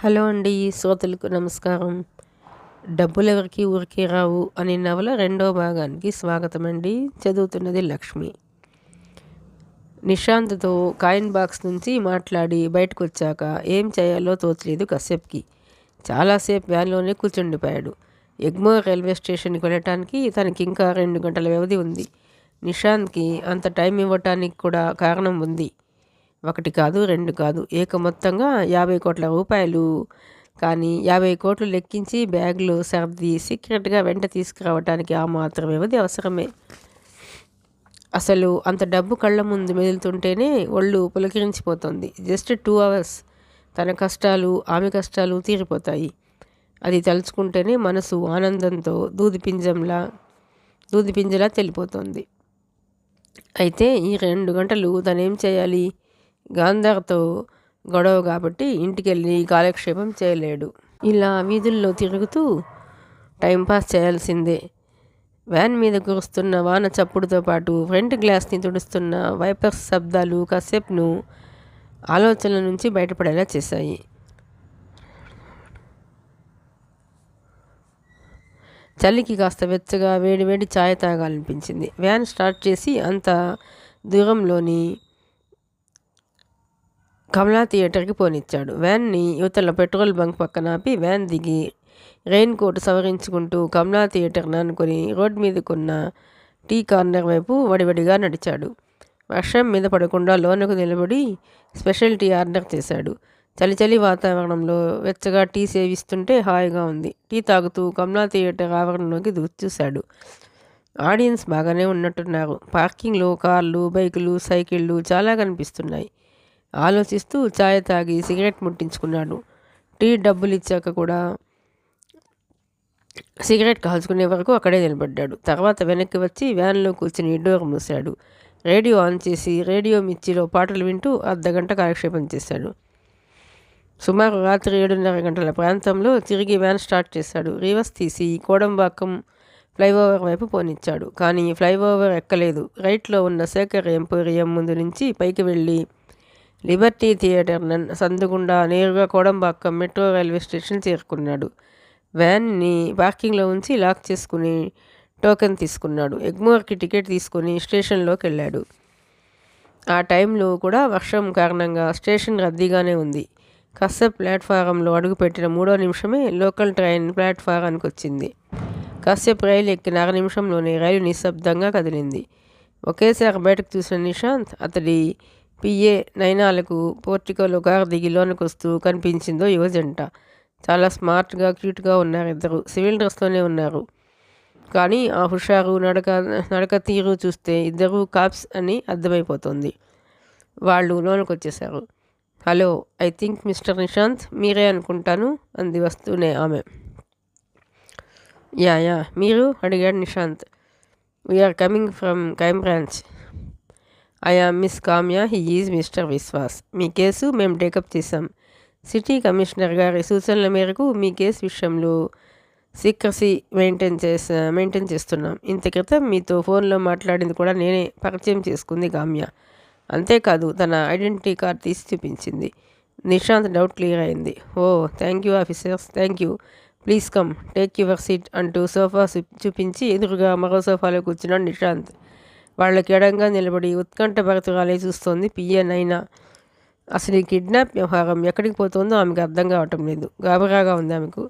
Hello అండి. శ్రోతలకు నమస్కారం. 'డబ్బులెవరికీ ఊరికే రావు' అనే నవల రెండో భాగానికి స్వాగతమండి. చదువుతున్నది లక్ష్మి. నిశాంత్తో కాయిన్ బాక్స్ నుంచి మాట్లాడి బయటకొచ్చాక ఏం చేయాలో తోచలేదు కశ్యప్కి. చాలాసేపు వ్యాన్లోనే కూర్చుండిపోయాడు. ఎగ్మోర్ రైల్వే స్టేషన్కి వెళ్ళటానికి తనకింకా 2 గంటల వ్యవధి ఉంది. నిశాంత్కి అంత టైం ఇవ్వటానికి కూడా కారణం ఉంది. 1 కాదు 2 కాదు, ఏకమొత్తంగా 50 కోట్ల రూపాయలు. కానీ 50 కోట్లు లెక్కించి బ్యాగ్లో సర్ది సీక్రెట్గా వెంట తీసుకురావటానికి ఆ మాత్రం వ్యవధి అవసరమే. అసలు అంత డబ్బు కళ్ళ ముందు మెదులుతుంటేనే ఒళ్ళు పులకరించిపోతుంది. జస్ట్ 2 అవర్స్ తన కష్టాలు ఆమె కష్టాలు తీరిపోతాయి. అది తలుచుకుంటేనే మనసు ఆనందంతో దూదిపింజలా తెలిపోతుంది. అయితే ఈ 2 గంటలు తనేం చేయాలి? గాంధార్తో గొడవ కాబట్టి ఇంటికెళ్ళి కాలక్షేపం చేయలేడు. ఇలా వీధుల్లో తిరుగుతూ టైంపాస్ చేయాల్సిందే. వ్యాన్ మీద కురుస్తున్న వాన చప్పుడుతో పాటు ఫ్రంట్ గ్లాస్ని తుడుస్తున్న వైపర్స్ శబ్దాలు కశ్యప్ను ఆలోచనల నుంచి బయటపడేలా చేశాయి. చలికి కాస్త వెచ్చగా వేడివేడి ఛాయ్ తాగాలనిపించింది. వ్యాన్ స్టార్ట్ చేసి అంత దూరంలోని కమలా థియేటర్కి పోనిచ్చాడు. వ్యాన్ని యువతల పెట్రోల్ బంక్ పక్కన ఆపి వ్యాన్ దిగి రెయిన్ కోట్ సవరించుకుంటూ కమలా థియేటర్ని అనుకుని రోడ్ మీదకున్న టీ కార్నర్ వైపు వడివడిగా నడిచాడు. వర్షం మీద పడకుండా లోనకు నిలబడి స్పెషల్ టీ ఆర్డర్ చేశాడు. చలి వాతావరణంలో వెచ్చగా టీ సేవిస్తుంటే హాయిగా ఉంది. టీ తాగుతూ కమలా థియేటర్ ఆవరణలోకి చూశాడు. ఆడియన్స్ బాగానే ఉన్నట్టున్నారు. పార్కింగ్లో కార్లు, బైకులు, సైకిళ్ళు చాలా కనిపిస్తున్నాయి. ఆలోచిస్తూ ఛాయ్ తాగి సిగరెట్ ముట్టించుకున్నాడు. టీ డబ్బులు ఇచ్చాక కూడా సిగరెట్ కాల్చుకునే వరకు అక్కడే నిలబడ్డాడు. తర్వాత వెనక్కి వచ్చి వ్యాన్లో కూర్చుని డోర్ మూశాడు. రేడియో ఆన్ చేసి రేడియో మిర్చిలో పాటలు వింటూ అర్ధగంట కాలక్షేపం చేశాడు. సుమారు రాత్రి 7:30 గంటల ప్రాంతంలో తిరిగి వ్యాన్ స్టార్ట్ చేశాడు. రివర్స్ తీసి కోడంబాక్కం ఫ్లైఓవర్ వైపు పోనిచ్చాడు. కానీ ఫ్లైఓవర్ ఎక్కలేదు. రైట్లో ఉన్న శేఖర్ ఎంపోరియం ముందు నుంచి పైకి వెళ్ళి లిబర్టీ థియేటర్ సందుగుండా నేరుగా కోడంబాక్కం మెట్రో రైల్వే స్టేషన్ చేరుకున్నాడు. వ్యాన్ని పార్కింగ్లో ఉంచి లాక్ చేసుకుని టోకెన్ తీసుకున్నాడు. ఎగ్మోర్కి టికెట్ తీసుకుని స్టేషన్లోకి వెళ్ళాడు. ఆ టైంలో కూడా వర్షం కారణంగా స్టేషన్ రద్దీగానే ఉంది. కశ్యప్ ప్లాట్ఫారంలో అడుగుపెట్టిన 3వ నిమిషమే లోకల్ ట్రైన్ ప్లాట్ఫారానికి వచ్చింది. కశ్యప్ రైలు ఎక్కిన 1/2 నిమిషంలోనే రైలు నిశ్శబ్దంగా కదిలింది. ఒకేసారి బయటకు చూసిన నిశాంత్ అతడి పిఏ నైనాలకు పోర్టికోలో కారు దిగి లోనికి వస్తూ కనిపించిందో యువజంట. చాలా స్మార్ట్గా క్యూట్గా ఉన్నారు. ఇద్దరు సివిల్ డ్రెస్లోనే ఉన్నారు. కానీ ఆ హుషారు నడక తీరు చూస్తే ఇద్దరు కాప్స్ అని అర్థమైపోతుంది. వాళ్ళు లోనికి వచ్చేశారు. Hello, I think mister Nishant మీరే అనుకుంటాను అంది వస్తూనే ఆమె. యా మీరు అడిగాడు Nishant. We're coming from crime branch. I am miss Kamya, he is mister Vishwas. మీ కేసు మేము టేకప్ చేశాం. సిటీ కమిషనర్ గారి సూచనల మేరకు మీ కేసు విషయంలో సీక్రసీ మెయింటైన్ చేస్తున్నాం. ఇంత క్రితం మీతో ఫోన్లో మాట్లాడింది కూడా నేనే. పరిచయం చేసుకుంది కామ్య. అంతేకాదు తన ఐడెంటిటీ కార్డ్ తీసి చూపించింది. నిశాంత్ డౌట్ క్లియర్ అయింది. Oh thank you officers, thank you. Please come take your seat అంటూ సోఫా చూపించి ఎదురుగా మరో సోఫాలో కూర్చున్నాడు నిశాంత్. వాళ్ళకి ఎడంగా నిలబడి ఉత్కంఠ భరతురాలే చూస్తోంది పిఏ నైనా. అసలు ఈ కిడ్నాప్ వ్యవహారం ఎక్కడికి పోతుందో ఆమెకు అర్థం కావటం లేదు. గాబరాగా ఉంది ఆమెకు.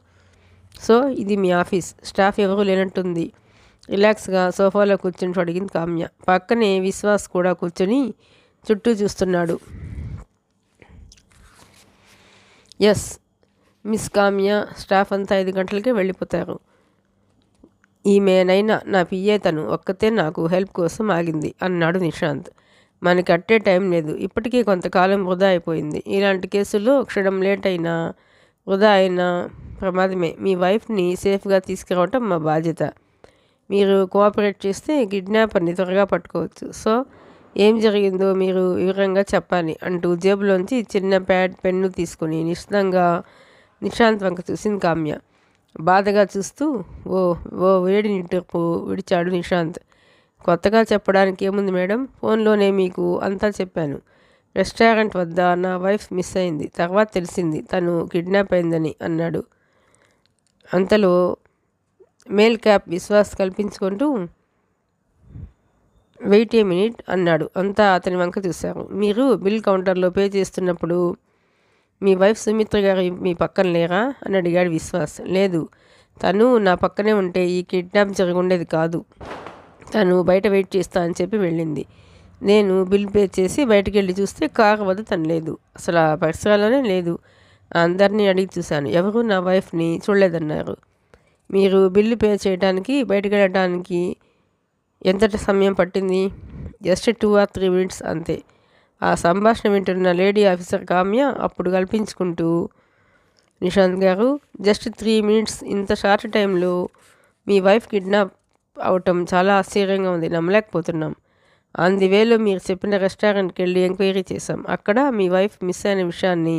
సో ఇది మీ ఆఫీస్, స్టాఫ్ ఎవరూ లేనట్టుంది. రిలాక్స్గా సోఫాలో కూర్చుని అడిగింది కామ్య. పక్కనే విశ్వాస్ కూడా కూర్చొని చుట్టూ చూస్తున్నాడు. ఎస్ మిస్ కామ్య, స్టాఫ్ అంతా 5 గంటలకే వెళ్ళిపోతారు. ఈమె నైనా నా పిఏ, తను ఒక్కతే నాకు హెల్ప్ కోసం ఆగింది అన్నాడు నిశాంత్. మనకి అట్టే టైం లేదు. ఇప్పటికీ కొంతకాలం వృధా అయిపోయింది. ఇలాంటి కేసుల్లో క్షణం లేట్ అయినా వృధా అయినా ప్రమాదమే. మీ వైఫ్ని సేఫ్గా తీసుకురావటం మా బాధ్యత. మీరు కోఆపరేట్ చేస్తే కిడ్నాపర్ని త్వరగా పట్టుకోవచ్చు. సో ఏం జరిగిందో మీరు వివరంగా చెప్పాలి అంటూ జేబులోంచి చిన్న ప్యాడ్, పెన్ను తీసుకుని నిశ్చితంగా నిశాంత్ వంక చూసింది కామ్య. బాధగా చూస్తూ ఓ వేడి నిట్టూర్పు విడిచాడు నిశాంత్. కొత్తగా చెప్పడానికి ఏముంది మేడం, ఫోన్లోనే మీకు అంతా చెప్పాను. రెస్టారెంట్ వద్ద నా వైఫ్ మిస్ అయింది. తర్వాత తెలిసింది తను కిడ్నాప్ అయిందని అన్నాడు. అంతలో మేల్ క్యాప్ విశ్వాస్ కల్పించుకుంటూ వెయిట్ ఏ మినిట్ అన్నాడు. అంతా అతని వంక చూశారు. మీరు బిల్ కౌంటర్లో పే చేస్తున్నప్పుడు మీ వైఫ్ సుమిత్ర గారు మీ పక్కన లేరా అని అడిగాడు విశ్వాస్. లేదు, తను నా పక్కనే ఉంటే ఈ కిడ్నాప్ జరగుండేది కాదు. తను బయట వెయిట్ చేస్తా అని చెప్పి వెళ్ళింది. నేను బిల్ పే చేసి బయటికి వెళ్ళి చూస్తే కారు వద్ద తను లేదు. అసలు ఆ పరిసరాల్లోనే లేదు. అందరినీ అడిగి చూశాను, ఎవరు నా వైఫ్ని చూడలేదన్నారు. మీరు బిల్లు పే చేయడానికి బయటకు వెళ్ళడానికి ఎంత సమయం పట్టింది? జస్ట్ 2 or 3 minutes అంతే. ఆ సంభాషణ వింటున్న లేడీ ఆఫీసర్ కామ్య అప్పుడు కల్పించుకుంటూ, నిశాంత్ గారు, జస్ట్ 3 minutes, ఇంత షార్ట్ టైంలో మీ వైఫ్ కిడ్నాప్ అవటం చాలా ఆశ్చర్యంగా ఉంది, నమ్మలేకపోతున్నాం. వేలో మీరు చెప్పిన రెస్టారెంట్కి వెళ్ళి ఎంక్వైరీ చేశాం. అక్కడ మీ వైఫ్ మిస్ అయిన విషయాన్ని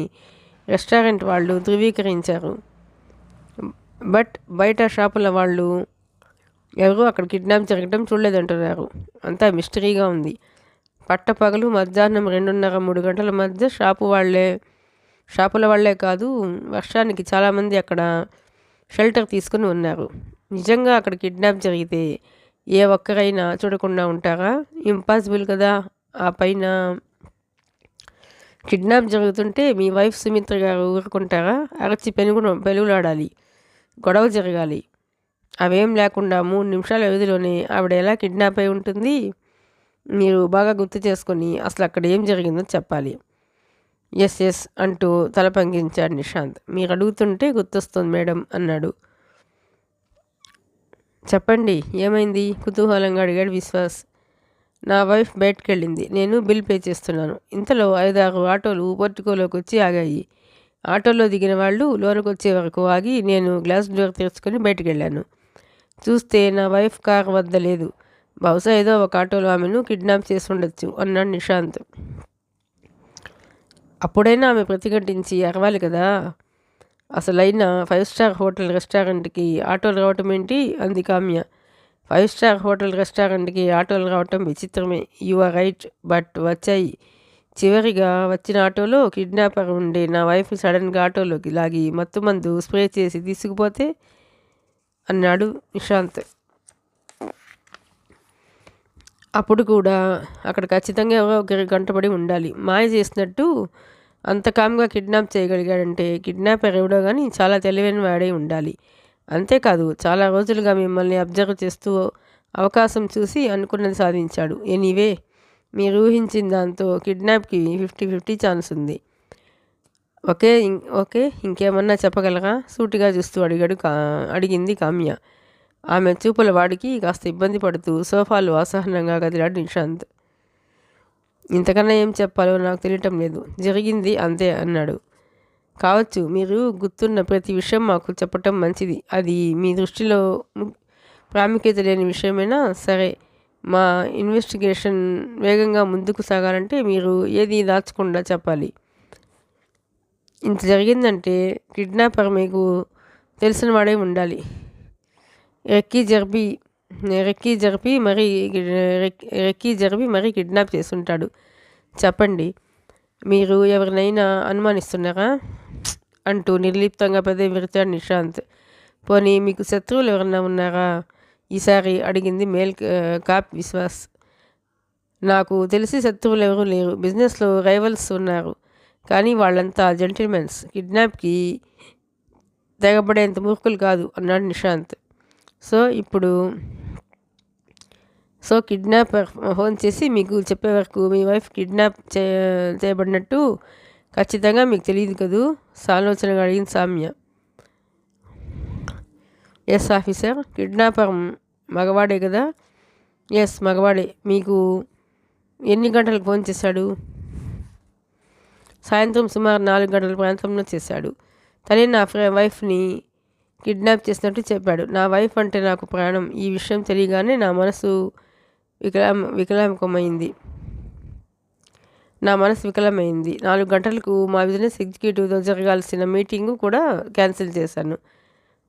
రెస్టారెంట్ వాళ్ళు ధృవీకరించారు. బట్ బయట షాపుల వాళ్ళు ఎవరు అక్కడ కిడ్నాప్ జరగడం చూడలేదంటున్నారు. అంతా మిస్టరీగా ఉంది. పట్టపగలు మధ్యాహ్నం 2:30-3 గంటల మధ్య షాపుల వాళ్ళే కాదు, వర్షానికి చాలామంది అక్కడ షెల్టర్ తీసుకుని ఉన్నారు. నిజంగా అక్కడ కిడ్నాప్ జరిగితే ఏ ఒక్కరైనా చూడకుండా ఉంటారా? ఇంపాసిబుల్ కదా. ఆ పైన కిడ్నాప్ జరుగుతుంటే మీ వైఫ్ సుమిత్ర గారు ఊరుకుంటారా? అరచి పెనుగులాడాలి, గొడవ జరగాలి. అవేం లేకుండా 3 నిమిషాల వ్యవధిలోనే ఆవిడ ఎలా కిడ్నాప్ అయి ఉంటుంది? మీరు బాగా గుర్తు చేసుకొని అసలు అక్కడ ఏం జరిగిందో చెప్పాలి. ఎస్ అంటూ తల పంకించాడు నిశాంత్. మీరు అడుగుతుంటే గుర్తొస్తుంది మేడం అన్నాడు. చెప్పండి, ఏమైంది? కుతూహలంగా అడిగాడు విశ్వాస్. నా వైఫ్ బయటకు వెళ్ళింది. నేను బిల్ పే చేస్తున్నాను. ఇంతలో 5-6 ఆటోలు పోర్టికోలోకి వచ్చి ఆగాయి. ఆటోలో దిగిన వాళ్ళు లోనికి వచ్చే వరకు ఆగి నేను గ్లాస్ డోర్ తెరుచుకొని బయటకు వెళ్ళాను. చూస్తే నా వైఫ్ కార్ వద్ద లేదు. బహుశా ఏదో ఒక ఆటోలో ఆమెను కిడ్నాప్ చేసి ఉండొచ్చు అన్నాడు నిశాంత్. అప్పుడైనా ఆమె ప్రతిఘటించి అరవాలి కదా. అసలైన 5 స్టార్ హోటల్ రెస్టారెంట్కి ఆటోలు రావటం ఏంటి అంది కామ్య. 5 స్టార్ హోటల్ రెస్టారెంట్కి ఆటోలు రావటం విచిత్రమే. యు ఆర్ రైట్, బట్ వచ్చాయి. చివరిగా వచ్చిన ఆటోలో కిడ్నాపర్ ఉండే నా వైఫ్ సడన్గా ఆటోలోకి లాగి మత్తుమందు స్ప్రే చేసి తీసుకుపోతే అన్నాడు నిశాంత్. అప్పుడు కూడా అక్కడ ఖచ్చితంగా ఎవరో ఒకరికి గంటపడి ఉండాలి. మాయ చేసినట్టు అంత కామ్గా కిడ్నాప్ చేయగలిగాడంటే కిడ్నాపర్ ఎవడో కానీ చాలా తెలివైన వాడే ఉండాలి. అంతేకాదు చాలా రోజులుగా మిమ్మల్ని అబ్జర్వ్ చేస్తూ అవకాశం చూసి అనుకున్నది సాధించాడు. ఎనీవే, మీరు ఊహించిన దాంతో కిడ్నాప్కి 50-50 ఛాన్స్ ఉంది. ఓకే, ఇంకేమన్నా చెప్పగలరా? సూటిగా చూస్తూ అడిగింది కామ్య. ఆమె చూపుల వాడికి కాస్త ఇబ్బంది పడుతూ సోఫాలో అసహనంగా కదిలాడు నిశాంత్. ఇంతకన్నా ఏం చెప్పాలో నాకు తెలియటం లేదు, జరిగింది అంతే అన్నాడు. కావచ్చు, మీరు గుర్తున్న ప్రతి విషయం మాకు చెప్పటం మంచిది. అది మీ దృష్టిలో ప్రాముఖ్యత లేని విషయమైనా సరే, మా ఇన్వెస్టిగేషన్ వేగంగా ముందుకు సాగాలంటే మీరు ఏది దాచకుండా చెప్పాలి. ఇంత జరిగిందంటే కిడ్నాపర్ మీకు తెలిసిన వాడే ఉండాలి. రెక్కీ జరిపి మరీ కిడ్నాప్ చేస్తుంటాడు. చెప్పండి, మీరు ఎవరినైనా అనుమానిస్తున్నారా అంటూ నిర్లిప్తంగా పెదవి విరిచాడు నిశాంత్. పోనీ మీకు శత్రువులు ఎవరన్నా ఉన్నారా ఈసారి అడిగింది మేల్ కాప్ విశ్వాస్. నాకు తెలిసి శత్రువులు ఎవరూ లేరు. బిజినెస్లో రైవల్స్ ఉన్నారు, కానీ వాళ్ళంతా జెంటిల్మెన్స్. కిడ్నాప్కి తెగబడేంత మూర్ఖులు కాదు అన్నాడు నిశాంత్. సో కిడ్నాపర్ ఫోన్ చేసి మీకు చెప్పే వరకు మీ వైఫ్ కిడ్నాప్ చేయబడినట్టు ఖచ్చితంగా మీకు తెలియదు కదూ? సాలోచనగా అడిగింది సామ్య. ఎస్ ఆఫీసర్, కిడ్నాపర్ మగవాడే కదా? ఎస్, మగవాడే. మీకు ఎన్ని గంటలకు ఫోన్ చేశాడు? సాయంత్రం సుమారు 4 గంటల ప్రాంతంలో చేశాడు. తనే నా వైఫ్ని కిడ్నాప్ చేసినట్టు చెప్పాడు. నా వైఫ్ అంటే నాకు ప్రాణం. ఈ విషయం తెలియగానే నా మనసు వికలమైంది. 4 గంటలకు మా బిజినెస్ ఎగ్జిక్యూటివ్తో జరగాల్సిన మీటింగు కూడా క్యాన్సిల్ చేశాను.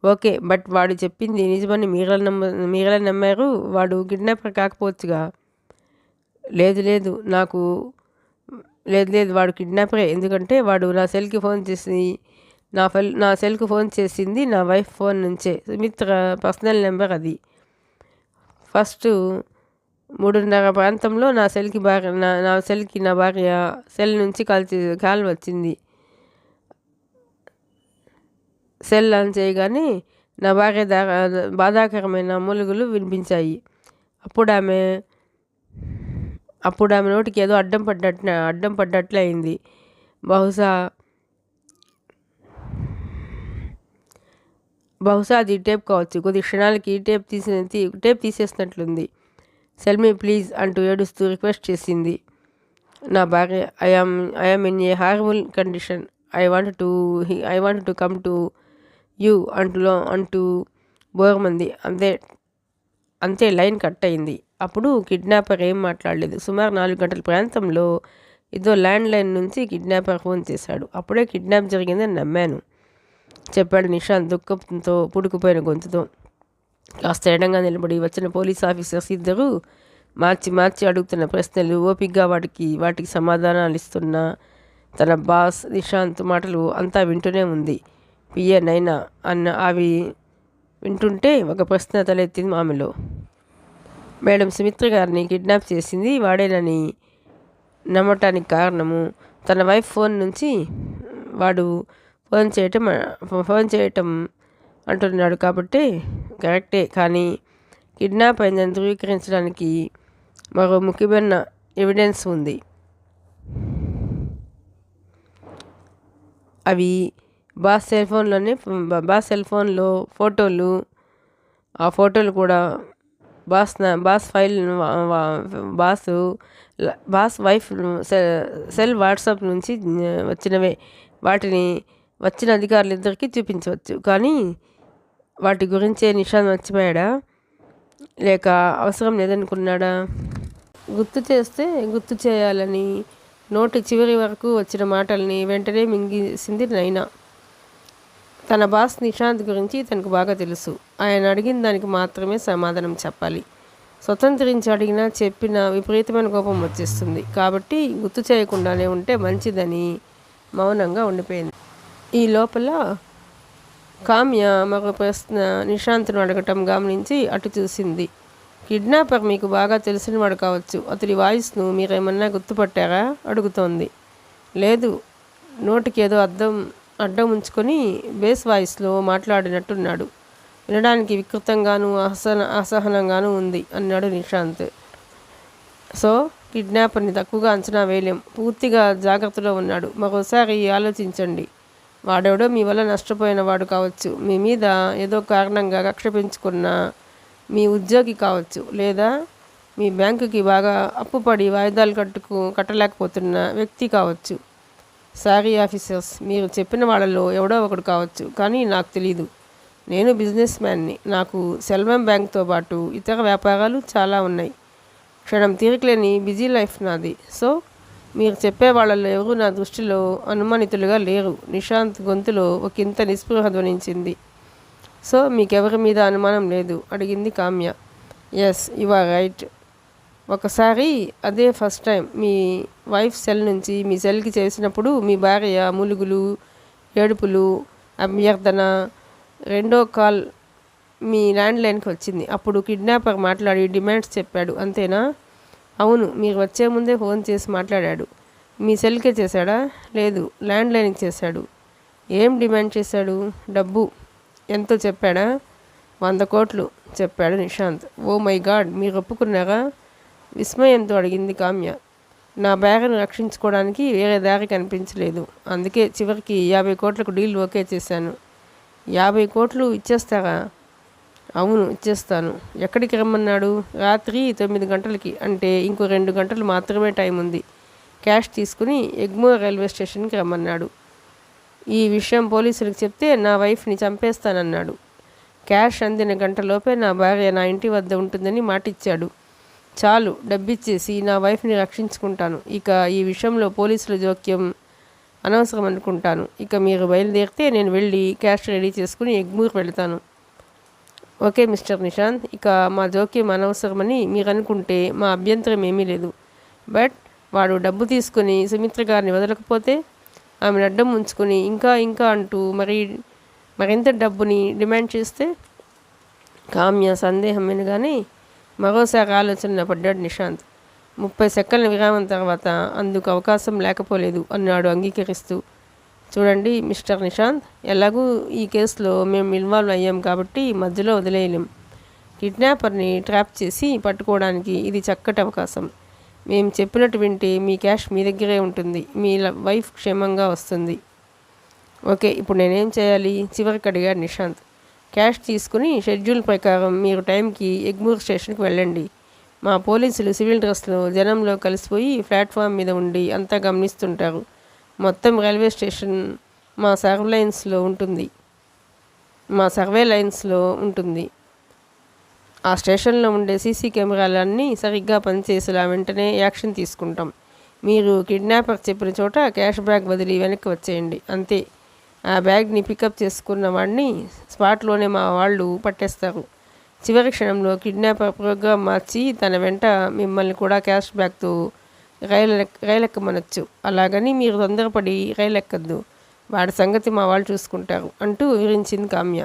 ఓకే, బట్ వాడు చెప్పింది నిజమని మీరెలా నమ్మారు? వాడు కిడ్నాపర్ కాకపోవచ్చుగా. లేదు, నాకు లేదు లేదు వాడు కిడ్నాపరే. ఎందుకంటే వాడు నా సెల్కి ఫోన్ చేసి నా సెల్కి ఫోన్ చేసింది నా వైఫ్ ఫోన్ నుంచే. సుమిత్ర పర్సనల్ నెంబర్ అది. ఫస్ట్ 3:30 ప్రాంతంలో నా సెల్కి నా భార్య సెల్ నుంచి కాల్ వచ్చింది. సెల్ ఆన్ చేయగానే నా భార్య బాధాకరమైన మూలుగులు వినిపించాయి. అప్పుడు ఆమె నోటికి ఏదో అడ్డం పడ్డట్లే అయింది. బహుశా అది టేప్ కావచ్చు. కొద్ది క్షణాలకి టేప్ తీసేసినట్లుంది. సెల్ మీ ప్లీజ్ అంటూ ఏడుస్తూ రిక్వెస్ట్ చేసింది నా భార్య. I'm in a horrible condition. I want to come to you అంటూ బోరమంది. అంతే లైన్ కట్ అయింది. అప్పుడు కిడ్నాపర్ ఏం మాట్లాడలేదు. సుమారు 4 గంటల ప్రాంతంలో ఏదో ల్యాండ్ లైన్ నుంచి కిడ్నాపర్ ఫోన్ చేశాడు. అప్పుడే కిడ్నాప్ జరిగిందని నమ్మాను చెప్పాడు నిషాంత్ దుఃఖంతో పుడుకుపోయిన గొంతుతో. కాస్త ఎడంగా నిలబడి వచ్చిన పోలీస్ ఆఫీసర్స్ ఇద్దరు మార్చి అడుగుతున్న ప్రశ్నలు ఓపిగ్గా వాటికి సమాధానాలు ఇస్తున్న తన బాస్ నిషాంత్ మాటలు అంతా వింటూనే ఉంది. పిఏ నైనా అవి వింటుంటే ఒక ప్రశ్న తలెత్తింది ఆమెలో. మేడం, సుమిత్ర గారిని కిడ్నాప్ చేసింది వాడేనని నమ్మటానికి కారణము తన వైఫ్ ఫోన్ నుంచి వాడు ఫోన్ చేయటం అంటున్నాడు కాబట్టి కరెక్టే. కానీ కిడ్నాప్ అయిందని ధృవీకరించడానికి మరో ముఖ్యమైన ఎవిడెన్స్ ఉంది. అవి బాస్ సెల్ ఫోన్లో ఫోటోలు. ఆ ఫోటోలు కూడా బాస్ వైఫ్ సెల్ వాట్సాప్ నుంచి వచ్చినవే. వాటిని వచ్చిన అధికారులు ఇద్దరికీ చూపించవచ్చు. కానీ వాటి గురించే నిషాంత్ మర్చిపోయాడా, లేక అవసరం లేదనుకున్నాడా? గుర్తు చేయాలని నోటి చివరి వరకు వచ్చిన మాటల్ని వెంటనే మింగేసింది నైనా. తన బాస్ నిషాంత్ గురించి తనకు బాగా తెలుసు. ఆయన అడిగిన దానికి మాత్రమే సమాధానం చెప్పాలి. స్వతంత్రించి అడిగినా చెప్పినా విపరీతమైన కోపం వచ్చేస్తుంది. కాబట్టి గుర్తు చేయకుండానే ఉంటే మంచిదని మౌనంగా ఉండిపోయింది. ఈ లోపల కామ్య మరో ప్రశ్న నిషాంత్ను అడగటం గమనించి అటు చూసింది. కిడ్నాపర్ మీకు బాగా తెలిసినవాడు కావచ్చు. అతడి వాయిస్ను మీరేమన్నా గుర్తుపట్టారా అడుగుతోంది. లేదు, నోటికి ఏదో అడ్డం ఉంచుకొని బేస్ వాయిస్లో మాట్లాడినట్టున్నాడు. వినడానికి వికృతంగానూ అసహనంగానూ ఉంది అన్నాడు నిషాంత్. సో కిడ్నాపర్ని తక్కువగా అంచనా వేయలేం. పూర్తిగా జాగ్రత్తలో ఉన్నాడు. మరోసారి ఆలోచించండి. వాడెవడో మీ వల్ల నష్టపోయిన వాడు కావచ్చు. మీ మీద ఏదో కారణంగా కక్ష పెంచుకున్న మీ ఉద్యోగి కావచ్చు. లేదా మీ బ్యాంకుకి బాగా అప్పుపడి వాయిదాలు కట్టలేకపోతున్న వ్యక్తి కావచ్చు. సారీ ఆఫీసర్స్, మీరు చెప్పిన వాళ్ళలో ఎవడో ఒకడు కావచ్చు. కానీ నాకు తెలీదు. నేను బిజినెస్ మ్యాన్ని. నాకు సెల్వం బ్యాంక్తో పాటు ఇతర వ్యాపారాలు చాలా ఉన్నాయి. క్షణం తీరికలేని బిజీ లైఫ్ నాది. సో మీరు చెప్పే వాళ్ళలో ఎవరు నా దృష్టిలో అనుమానితులుగా లేరు. నిషాంత్ గొంతులో ఒకంత నిస్పృహ ధ్వనించింది. సో మీకెవరి మీద అనుమానం లేదు అడిగింది Kamya. Yes, you are right. ఒకసారి అదే ఫస్ట్ టైం మీ వైఫ్ సెల్ నుంచి మీ సెల్కి చేసినప్పుడు మీ భార్య మూలుగులు, ఏడుపులు, అభ్యర్థన. రెండో కాల్ మీ ల్యాండ్లైన్కి వచ్చింది. అప్పుడు కిడ్నాపర్ మాట్లాడి డిమాండ్స్ చెప్పాడు, అంతేనా? అవును, మీరు వచ్చే ముందే ఫోన్ చేసి మాట్లాడాడు. మీ సెల్కే చేశాడా? లేదు, ల్యాండ్లైన్కి చేశాడు. ఏం డిమాండ్ చేశాడు? డబ్బు. ఎంతో చెప్పాడా? 100 కోట్లు చెప్పాడు నిషాంత్. ఓ మై గాడ్, మీరు ఒప్పుకున్నారా? విస్మయంతో అడిగింది కామ్య. నా బ్యాగ్ను రక్షించుకోవడానికి వేరే దారి కనిపించలేదు. అందుకే చివరికి 50 కోట్లకు డీల్ ఓకే చేశాను. 50 కోట్లు ఇచ్చేస్తారా? అవును, ఇచ్చేస్తాను. ఎక్కడికి రమ్మన్నాడు? రాత్రి 9 గంటలకి. అంటే ఇంకో 2 గంటలు మాత్రమే టైం ఉంది. క్యాష్ తీసుకుని ఎగ్మోర్ రైల్వే స్టేషన్కి రమ్మన్నాడు. ఈ విషయం పోలీసులకు చెప్తే నా వైఫ్ని చంపేస్తానన్నాడు. క్యాష్ అందిన గంటలోపే నా భార్య నా ఇంటి వద్ద ఉంటుందని మాటిచ్చాడు. చాలు, డబ్బిచ్చేసి నా వైఫ్ని రక్షించుకుంటాను. ఇక ఈ విషయంలో పోలీసుల జోక్యం అనవసరం అనుకుంటాను. ఇక మీరు బయలుదేరితే నేను వెళ్ళి క్యాష్ రెడీ చేసుకుని ఎగ్మూర్ వెళ్తాను. ఓకే మిస్టర్ నిషాంత్, ఇక మా జోక్యం అనవసరమని మీరు అనుకుంటే మా అభ్యంతరం ఏమీ లేదు. బట్ వాడు డబ్బు తీసుకుని సుమిత్ర గారిని వదలకపోతే ఆమెను అడ్డం ఉంచుకుని ఇంకా ఇంకా అంటూ మరింత డబ్బుని డిమాండ్ చేస్తే కామ్య సందేహం వినగానే మరోసారి ఆలోచన పడ్డాడు నిశాంత్. 30 సెకండ్ల విరామం తర్వాత అందుకు అవకాశం లేకపోలేదు అన్నాడు అంగీకరిస్తూ. చూడండి మిస్టర్ నిశాంత్, ఎలాగూ ఈ కేసులో మేము ఇన్వాల్వ్ అయ్యాం కాబట్టి మధ్యలో వదిలేయలేం. కిడ్నాపర్ని ట్రాప్ చేసి పట్టుకోవడానికి ఇది చక్కటి అవకాశం. మేము చెప్పినట్టు వింటే మీ క్యాష్ మీ దగ్గరే ఉంటుంది, మీ వైఫ్ క్షేమంగా వస్తుంది. ఓకే, ఇప్పుడు నేనేం చేయాలి? చివరికి అడిగాడు నిశాంత్. క్యాష్ తీసుకుని షెడ్యూల్ ప్రకారం మీరు టైంకి ఎగ్మూర్ స్టేషన్కి వెళ్ళండి. మా పోలీసులు సివిల్ డ్రెస్లో జనంలో కలిసిపోయి ప్లాట్ఫామ్ మీద ఉండి అంతా గమనిస్తుంటారు. మొత్తం రైల్వే స్టేషన్ మా సర్వే లైన్స్లో ఉంటుంది. ఆ స్టేషన్లో ఉండే సీసీ కెమెరాలన్నీ సరిగ్గా పనిచేసేలా వెంటనే యాక్షన్ తీసుకుంటాం. మీరు కిడ్నాపర్ చెప్పిన చోట క్యాష్ బ్యాగ్ వదిలి వెనక్కి వచ్చేయండి, అంతే. ఆ బ్యాగ్ని పికప్ చేసుకున్న వాడిని స్పాట్లోనే మా వాళ్ళు పట్టేస్తారు. చివరి క్షణంలో కిడ్నాపర్ ప్రోగ్రామ్ మార్చి తన వెంట మిమ్మల్ని కూడా క్యాష్ బ్యాగ్తో రైలెక్కమనొచ్చు. అలాగని మీరు తొందరపడి రైలు ఎక్కద్దు, వాడి సంగతి మా వాళ్ళు చూసుకుంటారు అంటూ వివరించింది కామ్య.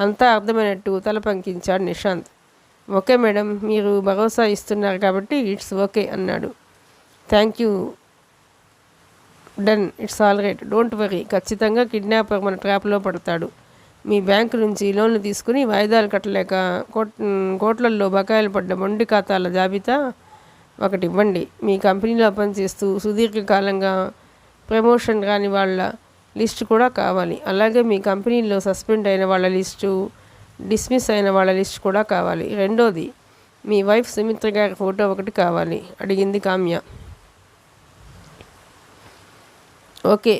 అంతా అర్థమైనట్టు తల పంకించాడు నిశాంత్. ఓకే మేడం, మీరు భరోసా ఇస్తున్నారు కాబట్టి ఇట్స్ ఓకే అన్నాడు. Thank you, done, it's all right, don't worry. ఖచ్చితంగా కిడ్నాపర్ మన ట్రాప్లో పడతాడు. మీ బ్యాంకు నుంచి లోన్లు తీసుకుని వాయిదాలు కట్టలేక కోట్లల్లో బకాయిలు పడ్డ మొండి ఖాతాల జాబితా ఒకటి ఇవ్వండి. మీ కంపెనీలో పనిచేస్తూ సుదీర్ఘకాలంగా ప్రమోషన్ రాని వాళ్ళ లిస్టు కూడా కావాలి. అలాగే మీ కంపెనీలో సస్పెండ్ అయిన వాళ్ళ లిస్టు, డిస్మిస్ అయిన వాళ్ళ లిస్ట్ కూడా కావాలి. రెండోది, మీ వైఫ్ సుమిత్ర గారి ఫోటో ఒకటి కావాలి అడిగింది కామ్య. ఓకే,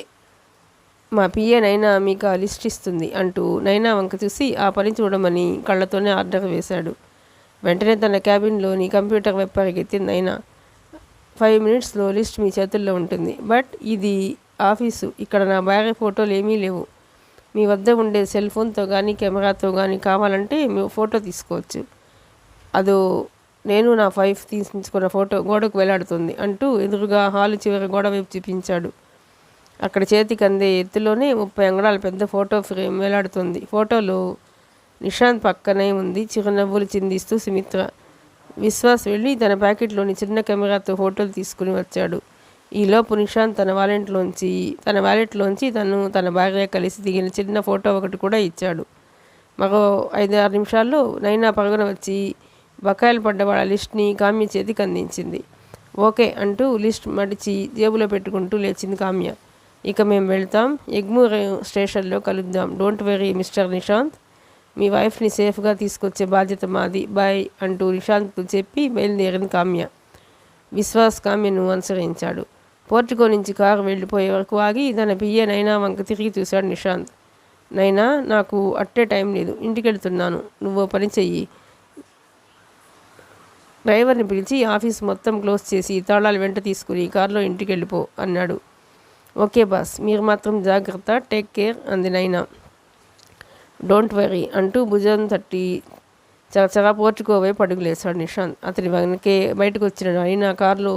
మా పిఏ నైనా మీకు ఆ లిస్ట్ ఇస్తుంది అంటూ నైనా వంక చూసి ఆ పని చూడమని కళ్ళతోనే ఆర్డర్ వేశాడు. వెంటనే తన క్యాబిన్లోని కంప్యూటర్ వైపు పరిగెత్తింది నైనా. 5 మినిట్స్లో లిస్ట్ మీ చేతుల్లో ఉంటుంది. బట్ ఇది ఆఫీసు, ఇక్కడ నా భార్య ఫోటోలు ఏమీ లేవు. మీ వద్ద ఉండే సెల్ ఫోన్తో కానీ కెమెరాతో కానీ కావాలంటే మీ ఫోటో తీసుకోవచ్చు. అదో నేను నా వైఫ్ తీసుకున్న ఫోటో గోడకు వేలాడుతుంది అంటూ ఎదురుగా హాలు చివరి గోడ వైపు చూపించాడు. అక్కడ చేతికి అందే ఎత్తులోనే 30 అంగుళాల పెద్ద ఫోటో ఫ్రేమ్ వేలాడుతుంది. ఫోటోలో నిశాంత్ పక్కనే ఉంది చిరునవ్వులు చిందిస్తూ సుమిత్ర. విశ్వాస్ వెళ్ళి తన ప్యాకెట్లోని చిన్న కెమెరాతో ఫోటోలు తీసుకుని వచ్చాడు. ఈలోపు నిశాంత్ తన వ్యాలెట్లోంచి తన భార్య కలిసి దిగిన చిన్న ఫోటో ఒకటి కూడా ఇచ్చాడు. మరో 5-6 నిమిషాల్లో నైనా పరుగున వచ్చి బకాయిలు పడ్డ వాళ్ళ లిస్ట్ని కామ్య చేతికి అందించింది. ఓకే అంటూ లిస్ట్ మడిచి జేబులో పెట్టుకుంటూ లేచింది కామ్య. ఇక మేము వెళ్తాం, ఎగ్మూర్ స్టేషన్లో కలుద్దాం. డోంట్ వెరీ మిస్టర్ నిశాంత్, మీ వైఫ్ని సేఫ్గా తీసుకొచ్చే బాధ్యత మాది, బాయ్ అంటూ నిశాంత్కు చెప్పి బయలుదేరింది కామ్య. విశ్వాస్ కామ్యను అనుసరించాడు. పోర్టుకో నుంచి కారు వెళ్ళిపోయే వరకు ఆగి తన పియ్య నైనా వంక తిరిగి చూశాడు నిశాంత్. నైనా, నాకు అట్టే టైం లేదు, ఇంటికి వెళ్తున్నాను, నువ్వు పని చెయ్యి. డ్రైవర్ని పిలిచి ఆఫీస్ మొత్తం క్లోజ్ చేసి తాళాలు వెంట తీసుకుని కారులో ఇంటికి వెళ్ళిపో అన్నాడు. ఓకే బాస్, మీరు మాత్రం జాగ్రత్త, టేక్ కేర్ అంది నైనా. డోంట్ వరీ అంటూ భుజం తట్టి చరచరా పోర్టుకో వైపు అడుగులేశాడు నిశాంత్. అతని వెనకే బయటకు వచ్చిన నైనా కారులో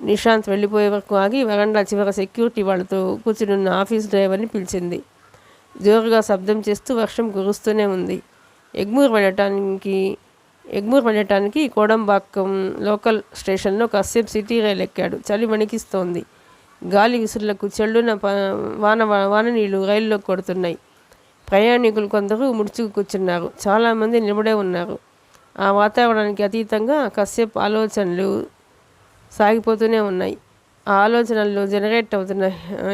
నిశాంత్ వెళ్ళిపోయే వరకు ఆగి వరండా చివర సెక్యూరిటీ వాళ్ళతో కూర్చునున్న ఆఫీస్ డ్రైవర్ని పిలిచింది. జోరుగా శబ్దం చేస్తూ వర్షం కురుస్తూనే ఉంది. ఎగ్మూర్ వెళ్ళటానికి కోడంబాక్కం లోకల్ స్టేషన్లో కాసేపు సిటీ రైలు ఎక్కాడు. చలి వణికిస్తోంది. గాలి విసురులకు చెల్లున వాన నీళ్లు రైల్లో కొడుతున్నాయి. ప్రయాణికులు కొందరు ముడుచుకు కూర్చున్నారు, చాలామంది నిలబడే ఉన్నారు. ఆ వాతావరణానికి అతీతంగా కాసేపు ఆలోచనలు సాగిపోతూనే ఉన్నాయి. ఆ ఆలోచనల్లో జనరేట్ అవుతున్న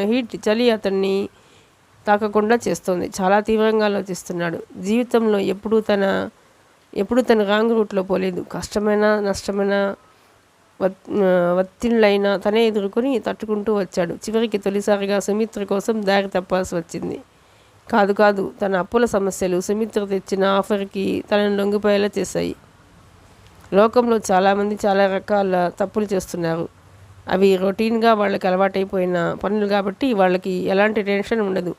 హీట్ చలి అతన్ని తాకకుండా చేస్తోంది. చాలా తీవ్రంగా ఆలోచిస్తున్నాడు. జీవితంలో ఎప్పుడూ తన రాంగ్ రూట్లో పోలేదు. కష్టమైన నష్టమైన ఒత్తిళ్ళైనా తనే ఎదుర్కొని తట్టుకుంటూ వచ్చాడు. చివరికి తొలిసారిగా సుమిత్ర కోసం దారి తప్పాల్సి వచ్చింది. కాదు, తన అప్పుల సమస్యలు సుమిత్ర తెచ్చిన ఆఫర్కి తనను లొంగిపోయేలా చేశాయి. లోకంలో చాలామంది చాలా రకాల తప్పులు చేస్తున్నారు. అవి రొటీన్గా వాళ్ళకి అలవాటైపోయిన పనులు కాబట్టి వాళ్ళకి ఎలాంటి టెన్షన్ ఉండదు.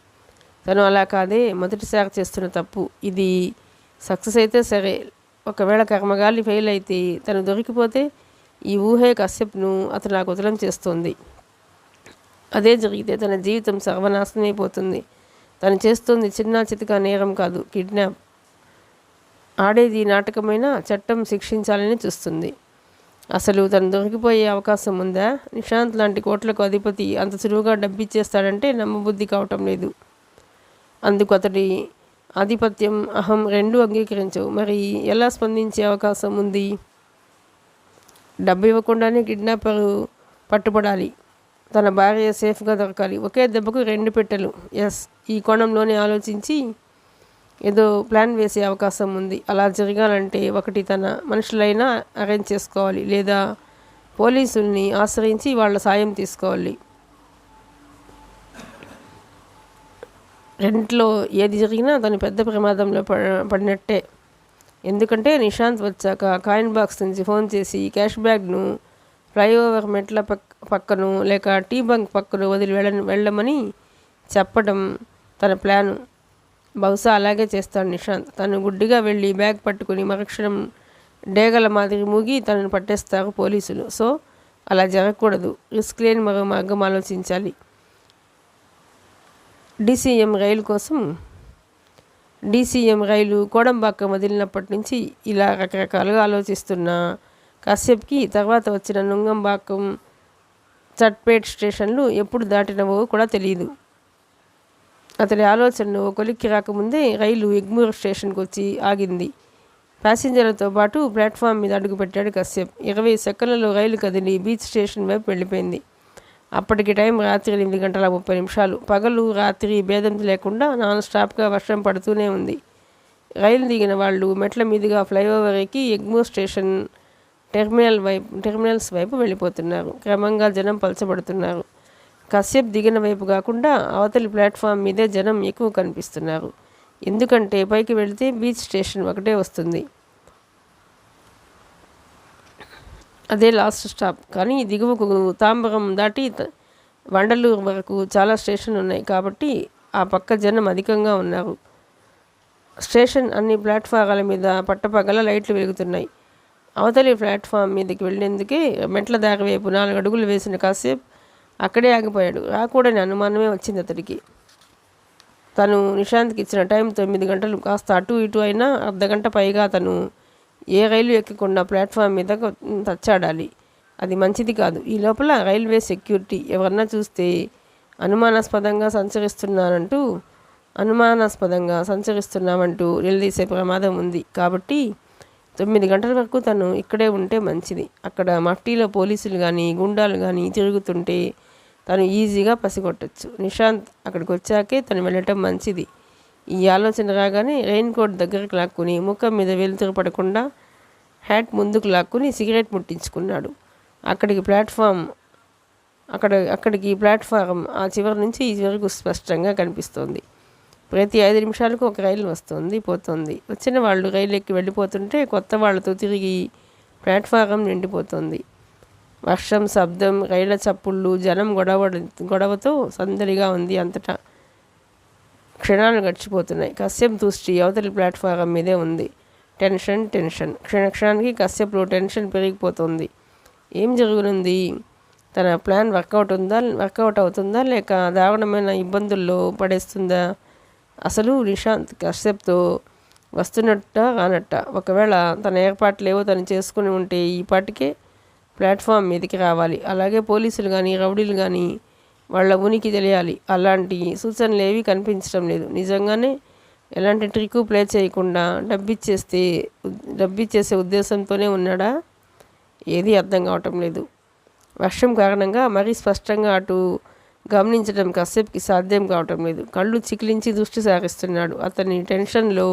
తను అలా కాదే, మొదటిసారి చేస్తున్న తప్పు ఇది. సక్సెస్ అయితే సరే, ఒకవేళ కర్మగాలి ఫెయిల్ అయితే తను దొరికిపోతే ఈ ఊహే కశ్యప్ను అతను కుతలం చేస్తోంది. అదే జరిగితే తన జీవితం సర్వనాశనమైపోతుంది. తను చేస్తోంది చిన్న చితక నేరం కాదు, కిడ్నాప్. ఆడేది నాటకమైన చట్టం శిక్షించాలని చూస్తుంది. అసలు తను దొరికిపోయే అవకాశం ఉందా? నిశాంత్ లాంటి కోట్లకు అధిపతి అంత సులువుగా డబ్బిచ్చేస్తాడంటే నమ్మబుద్ధి కావటం లేదు. అందుకు అతడి ఆధిపత్యం, అహం రెండూ అంగీకరించవు. మరి ఎలా స్పందించే అవకాశం ఉంది? డబ్బు ఇవ్వకుండానే కిడ్నాపర్ పట్టుబడాలి, తన భార్య సేఫ్గా దొరకాలి. ఒకే దెబ్బకు 2 పెట్టెలు. ఎస్, ఈ కోణంలోనే ఆలోచించి ఏదో ప్లాన్ వేసే అవకాశం ఉంది. అలా జరగాలంటే ఒకటి తన మనుషులైనా అరేంజ్ చేసుకోవాలి, లేదా పోలీసుల్ని ఆశ్రయించి వాళ్ళ సాయం తీసుకోవాలి. రెంట్లో ఏది జరిగినా తను పెద్ద ప్రమాదంలో పడినట్టే. ఎందుకంటే నిశాంత్ వచ్చాక కాయిన్ బాక్స్ నుంచి ఫోన్ చేసి క్యాష్ బ్యాగ్ను ఫ్లైఓవర్ మెట్ల పక్కను లేక టీ బంక్ పక్కను వదిలి వెళ్ళమని చెప్పడం తన ప్లాను. బహుశా అలాగే చేస్తాడు నిశాంత్. తను గుడ్డిగా వెళ్ళి బ్యాగ్ పట్టుకుని మరుక్షణం డేగల మాదిరి మూగి తనను పట్టేస్తారు పోలీసులు. సో అలా జరగకూడదు. రిస్క్ లేని మరో మార్గం ఆలోచించాలి. డీసీఎం రైలు కోడంబాక్క వదిలినప్పటి నుంచి ఇలా రకరకాలుగా ఆలోచిస్తున్న కశ్యప్కి తర్వాత వచ్చిన నుంగంబాక్కం, చట్పేట్ స్టేషన్లు ఎప్పుడు దాటినవో కూడా తెలియదు. అతడి ఆలోచనలు కొలిక్కి రాకముందే రైలు ఎగ్మూర్ స్టేషన్కి వచ్చి ఆగింది. ప్యాసింజర్లతో పాటు ప్లాట్ఫామ్ మీద అడుగుపెట్టాడు కశ్యప్. 20 సెకండ్లలో రైలు కదిలి బీచ్ స్టేషన్ వైపు వెళ్ళిపోయింది. అప్పటికి టైం రాత్రి 8:30. పగలు రాత్రి భేదం లేకుండా నాన్ స్టాప్గా వర్షం పడుతూనే ఉంది. రైలు దిగిన వాళ్ళు మెట్ల మీదుగా ఫ్లైఓవర్ ఎక్కి ఎగ్మూర్ స్టేషన్ టెర్మినల్స్ వైపు వెళ్ళిపోతున్నారు. క్రమంగా జనం పలచబడుతున్నారు. కశ్యప్ దిగిన వైపు కాకుండా అవతలి ప్లాట్ఫామ్ మీదే జనం ఎక్కువ కనిపిస్తున్నారు. ఎందుకంటే పైకి వెళితే బీచ్ స్టేషన్ ఒకటే వస్తుంది, అదే లాస్ట్ స్టాప్. కానీ దిగువకు తాంబరం దాటి వండలూరు వరకు చాలా స్టేషన్లు ఉన్నాయి కాబట్టి ఆ పక్క జనం అధికంగా ఉన్నారు. స్టేషన్ అన్ని ప్లాట్ఫారాల మీద పట్టపగల లైట్లు వెలుగుతున్నాయి. అవతలి ప్లాట్ఫామ్ మీదకి వెళ్ళేందుకే మెట్ల దారి వైపు 4 అడుగులు వేసిన కశ్యప్ అక్కడే ఆగిపోయాడు. రాకూడని అనుమానమే వచ్చింది అతడికి. తను నిశాంత్కి ఇచ్చిన టైం 9 గంటలు. కాస్త అటు ఇటు అయినా అర్ధగంట పైగా తను ఏ రైలు ఎక్కకుండా ప్లాట్ఫామ్ మీద తచ్చాడాలి. అది మంచిది కాదు. ఈ లోపల రైల్వే సెక్యూరిటీ ఎవరన్నా చూస్తే అనుమానాస్పదంగా సంచరిస్తున్నామంటూ నిలదీసే ప్రమాదం ఉంది. కాబట్టి 9 గంటల వరకు తను ఇక్కడే ఉంటే మంచిది. అక్కడ మఫ్టీలో పోలీసులు కానీ గుండాలు కానీ తిరుగుతుంటే తను ఈజీగా పసిగొట్టచ్చు. నిశాంత్ అక్కడికి వచ్చాకే తను వెళ్ళటం మంచిది. ఈ ఆలోచన రాగానే రెయిన్ కోట్ దగ్గరకు లాక్కుని ముఖం మీద వెలుతురు పడకుండా హ్యాట్ ముందుకు లాక్కుని సిగరెట్ ముట్టించుకున్నాడు. అక్కడికి ప్లాట్ఫారం ఆ చివరి నుంచి ఈ చివరకు స్పష్టంగా కనిపిస్తోంది. ప్రతి 5 నిమిషాలకు ఒక రైలు వస్తుంది, పోతుంది. వచ్చిన వాళ్ళు రైలు ఎక్కి వెళ్ళిపోతుంటే కొత్త వాళ్ళతో తిరిగి ప్లాట్ఫారం నిండిపోతుంది. వర్షం, శబ్దం, రైళ్ల చప్పుళ్ళు, జనం గొడవతో సందడిగా ఉంది అంతటా. క్షణాలు గడిచిపోతున్నాయి. కశ్యప్ దృష్టి అవతలి ప్లాట్ఫారం మీదే ఉంది. టెన్షన్. క్షణానికి కశ్యప్లో టెన్షన్ పెరిగిపోతుంది. ఏం జరుగునుంది? తన ప్లాన్ వర్కౌట్ అవుతుందా లేక దారుణమైన ఇబ్బందుల్లో పడేస్తుందా? అసలు నిశాంత్ కశ్యప్తో వస్తున్నట్ట రానట్ట? ఒకవేళ తన ఏర్పాట్లేవో తను చేసుకుని ఉంటే ఈ పాటికే ప్లాట్ఫామ్ మీదకి రావాలి. అలాగే పోలీసులు కానీ రౌడీలు కానీ వాళ్ళ ఉనికి తెలియాలి. అలాంటి సూచనలు ఏవి కనిపించడం లేదు. నిజంగానే ఎలాంటి ట్రిక్ ప్లే చేయకుండా డబ్బిచ్చేసే ఉద్దేశంతోనే ఉన్నాడా? ఏది అర్థం కావటం లేదు. వర్షం కారణంగా మరీ స్పష్టంగా అటు గమనించడం కశ్యప్కి సాధ్యం కావటం లేదు. కళ్ళు చికిలించి దృష్టి సారిస్తున్నాడు. అతని టెన్షన్లో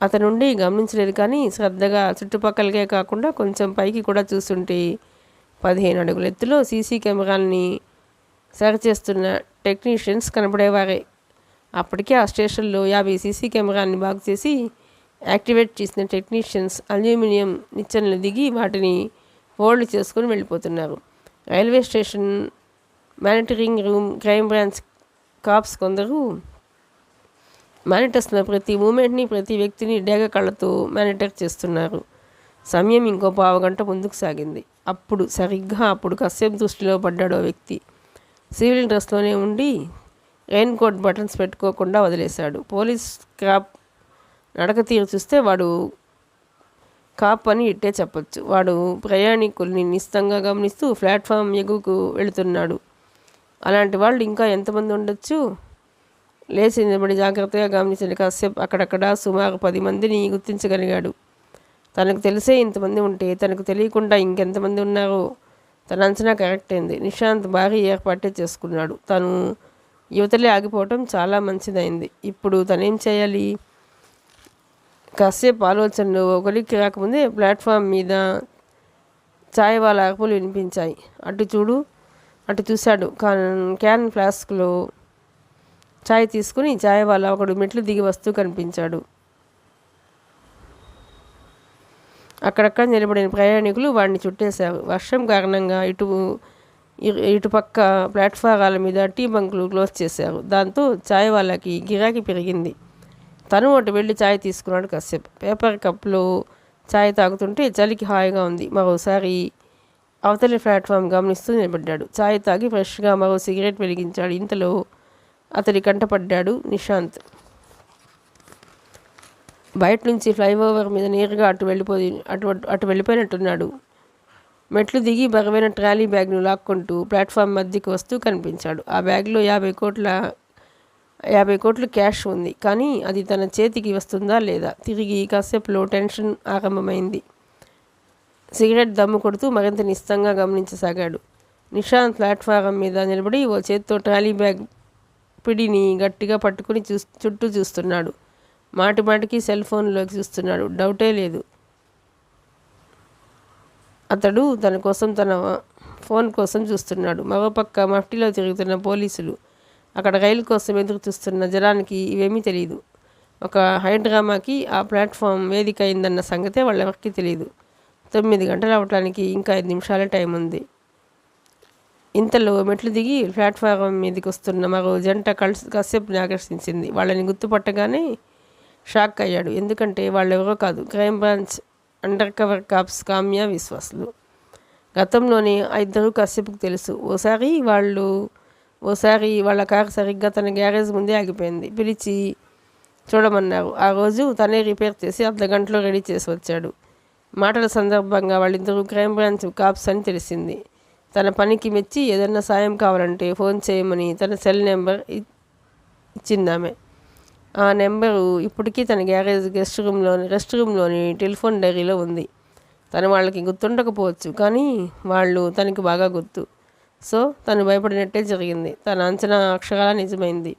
అతనుండి గమనించలేదు. కానీ శ్రద్ధగా చుట్టుపక్కలకే కాకుండా కొంచెం పైకి కూడా చూస్తుంటే 15 అడుగుల ఎత్తులో సీసీ కెమెరాల్ని సరిచేస్తున్న టెక్నీషియన్స్ కనపడేవారే. అప్పటికే ఆ స్టేషన్లో 50 సీసీ కెమెరాల్ని బాగు చేసి యాక్టివేట్ చేసిన టెక్నీషియన్స్ అల్యూమినియం నిచ్చెనలు దిగి వాటిని హోల్డ్ చేసుకుని వెళ్ళిపోతున్నారు. Railway station monitoring room, crime branch cops కొందరు మానిటర్స్లో ప్రతి మూమెంట్ని, ప్రతి వ్యక్తిని డేగ కళ్ళతో మానిటర్ చేస్తున్నారు. సమయం ఇంకో పావుగంట ముందుకు సాగింది. అప్పుడు కశ్యప్ దృష్టిలో పడ్డాడో వ్యక్తి. సివిల్ డ్రెస్లోనే ఉండి రెయిన్ కోట్ బటన్స్ పెట్టుకోకుండా వదిలేశాడు. పోలీస్ క్రాప్ నడక తీరు చూస్తే వాడు కాప్ అని ఇట్టే చెప్పొచ్చు. వాడు ప్రయాణికుల్ని నిశితంగా గమనిస్తూ ప్లాట్ఫామ్ ఎగువకు వెళుతున్నాడు. అలాంటి వాళ్ళు ఇంకా ఎంతమంది ఉండొచ్చు? లేచి నిలబడి జాగ్రత్తగా గమనించిన కశ్యప్ అక్కడక్కడ సుమారు 10 మందిని గుర్తించగలిగాడు. తనకు తెలిసే ఇంతమంది ఉంటే తనకు తెలియకుండా ఇంకెంతమంది ఉన్నారో తన అంచనా కరెక్ట్ అయింది. నిశాంత్ భారీ ఏర్పాటే చేసుకున్నాడు. తను యువతలే ఆగిపోవటం చాలా మంచిదైంది. ఇప్పుడు తనేం చేయాలి? కాసేపు ఆలోచనలు ఒకరికి రాకముందే ప్లాట్ఫామ్ మీద చాయ్ వాళ్ళ అరుపులు వినిపించాయి. అటు చూశాడు. క్యాన్ ఫ్లాస్క్లో చాయ్ తీసుకుని చాయ్ వాళ్ళ ఒకడు మెట్లు దిగి వస్తూ కనిపించాడు. అక్కడక్కడ నిలబడిన ప్రయాణికులు వాడిని చుట్టేశారు. వర్షం కారణంగా ఇటుపక్క ప్లాట్ఫారాల మీద టీ బంకులు క్లోజ్ చేశారు. దాంతో చాయ్ వాళ్ళకి గిరాకీ పెరిగింది. తను అటు వెళ్ళి చాయ్ తీసుకున్నాడు కశ్యప్. పేపర్ కప్లో చాయ్ తాగుతుంటే చలికి హాయిగా ఉంది. మరోసారి అవతలి ప్లాట్ఫామ్ గమనిస్తూ నిలబడ్డాడు. చాయ్ తాగి ఫ్రెష్గా మరో సిగరెట్ వెలిగించాడు. ఇంతలో అతడి కంటపడ్డాడు నిశాంత్. బయట నుంచి ఫ్లైఓవర్ మీద నేరుగా అటు వెళ్ళిపోయినట్టున్నాడు. మెట్లు దిగి బరువైన ట్రాలీ బ్యాగ్ను లాక్కుంటూ ప్లాట్ఫామ్ మధ్యకి వస్తూ కనిపించాడు. ఆ బ్యాగ్లో 50 కోట్లు క్యాష్ ఉంది. కానీ అది తన చేతికి వస్తుందా లేదా? తిరిగి కాసేపులో టెన్షన్ ఆరంభమైంది. సిగరెట్ దమ్ము కొడుతూ మరింత నిశ్చితంగా గమనించసాగాడు. నిశాంత్ ప్లాట్ఫారం మీద నిలబడి ఓ చేత్తో ట్రాలీ బ్యాగ్ పిడిని గట్టిగా పట్టుకుని చుట్టూ చూస్తున్నాడు. మాటిమాటికి సెల్ ఫోన్లోకి చూస్తున్నాడు. డౌటే లేదు, అతడు తన ఫోన్ కోసం చూస్తున్నాడు. మరోపక్క మఫ్టీలో తిరుగుతున్న పోలీసులు, అక్కడ రైలు కోసం ఎదురు చూస్తున్న జనానికి ఇవేమీ తెలియదు. ఒక హైడ్రామాకి ఆ ప్లాట్ఫామ్ వేదిక అయిందన్న సంగతే వాళ్ళెవరికీ తెలియదు. 9 గంటలు అవటానికి ఇంకా 5 నిమిషాలే టైం ఉంది. ఇంతలో మెట్లు దిగి ప్లాట్ఫారం మీదకి వస్తున్న మరో జంట కశ్యప్ని ఆకర్షించింది. వాళ్ళని గుర్తుపట్టగానే షాక్ అయ్యాడు. ఎందుకంటే వాళ్ళెవరో కాదు, crime branch undercover cops Kamya విశ్వాసులు. గతంలోనే ఆ ఇద్దరు కశ్యప్కు తెలుసు. ఓసారి వాళ్ళ కారు సరిగ్గా తన గ్యారేజ్ ముందే ఆగిపోయింది. పిలిచి చూడమన్నారు. ఆ రోజు తనే రిపేర్ చేసి అర్ధగంటలో రెడీ చేసి వచ్చాడు. మాటల సందర్భంగా వాళ్ళిద్దరూ క్రైమ్ బ్రాంచ్ కాప్స్ అని తెలిసింది. తన పనికి మెచ్చి ఏదన్నా సాయం కావాలంటే ఫోన్ చేయమని తన సెల్ నెంబర్ ఇచ్చిందామె. ఆ నెంబరు ఇప్పటికీ తన గ్యారేజ్ రెస్ట్ రూమ్లోని టెలిఫోన్ డైరీలో ఉంది. తను వాళ్ళకి గుర్తుండకపోవచ్చు, కానీ వాళ్ళు తనకి బాగా గుర్తు. సో తను భయపడినట్టే జరిగింది. తన అంచనా అక్షరాల నిజమైంది.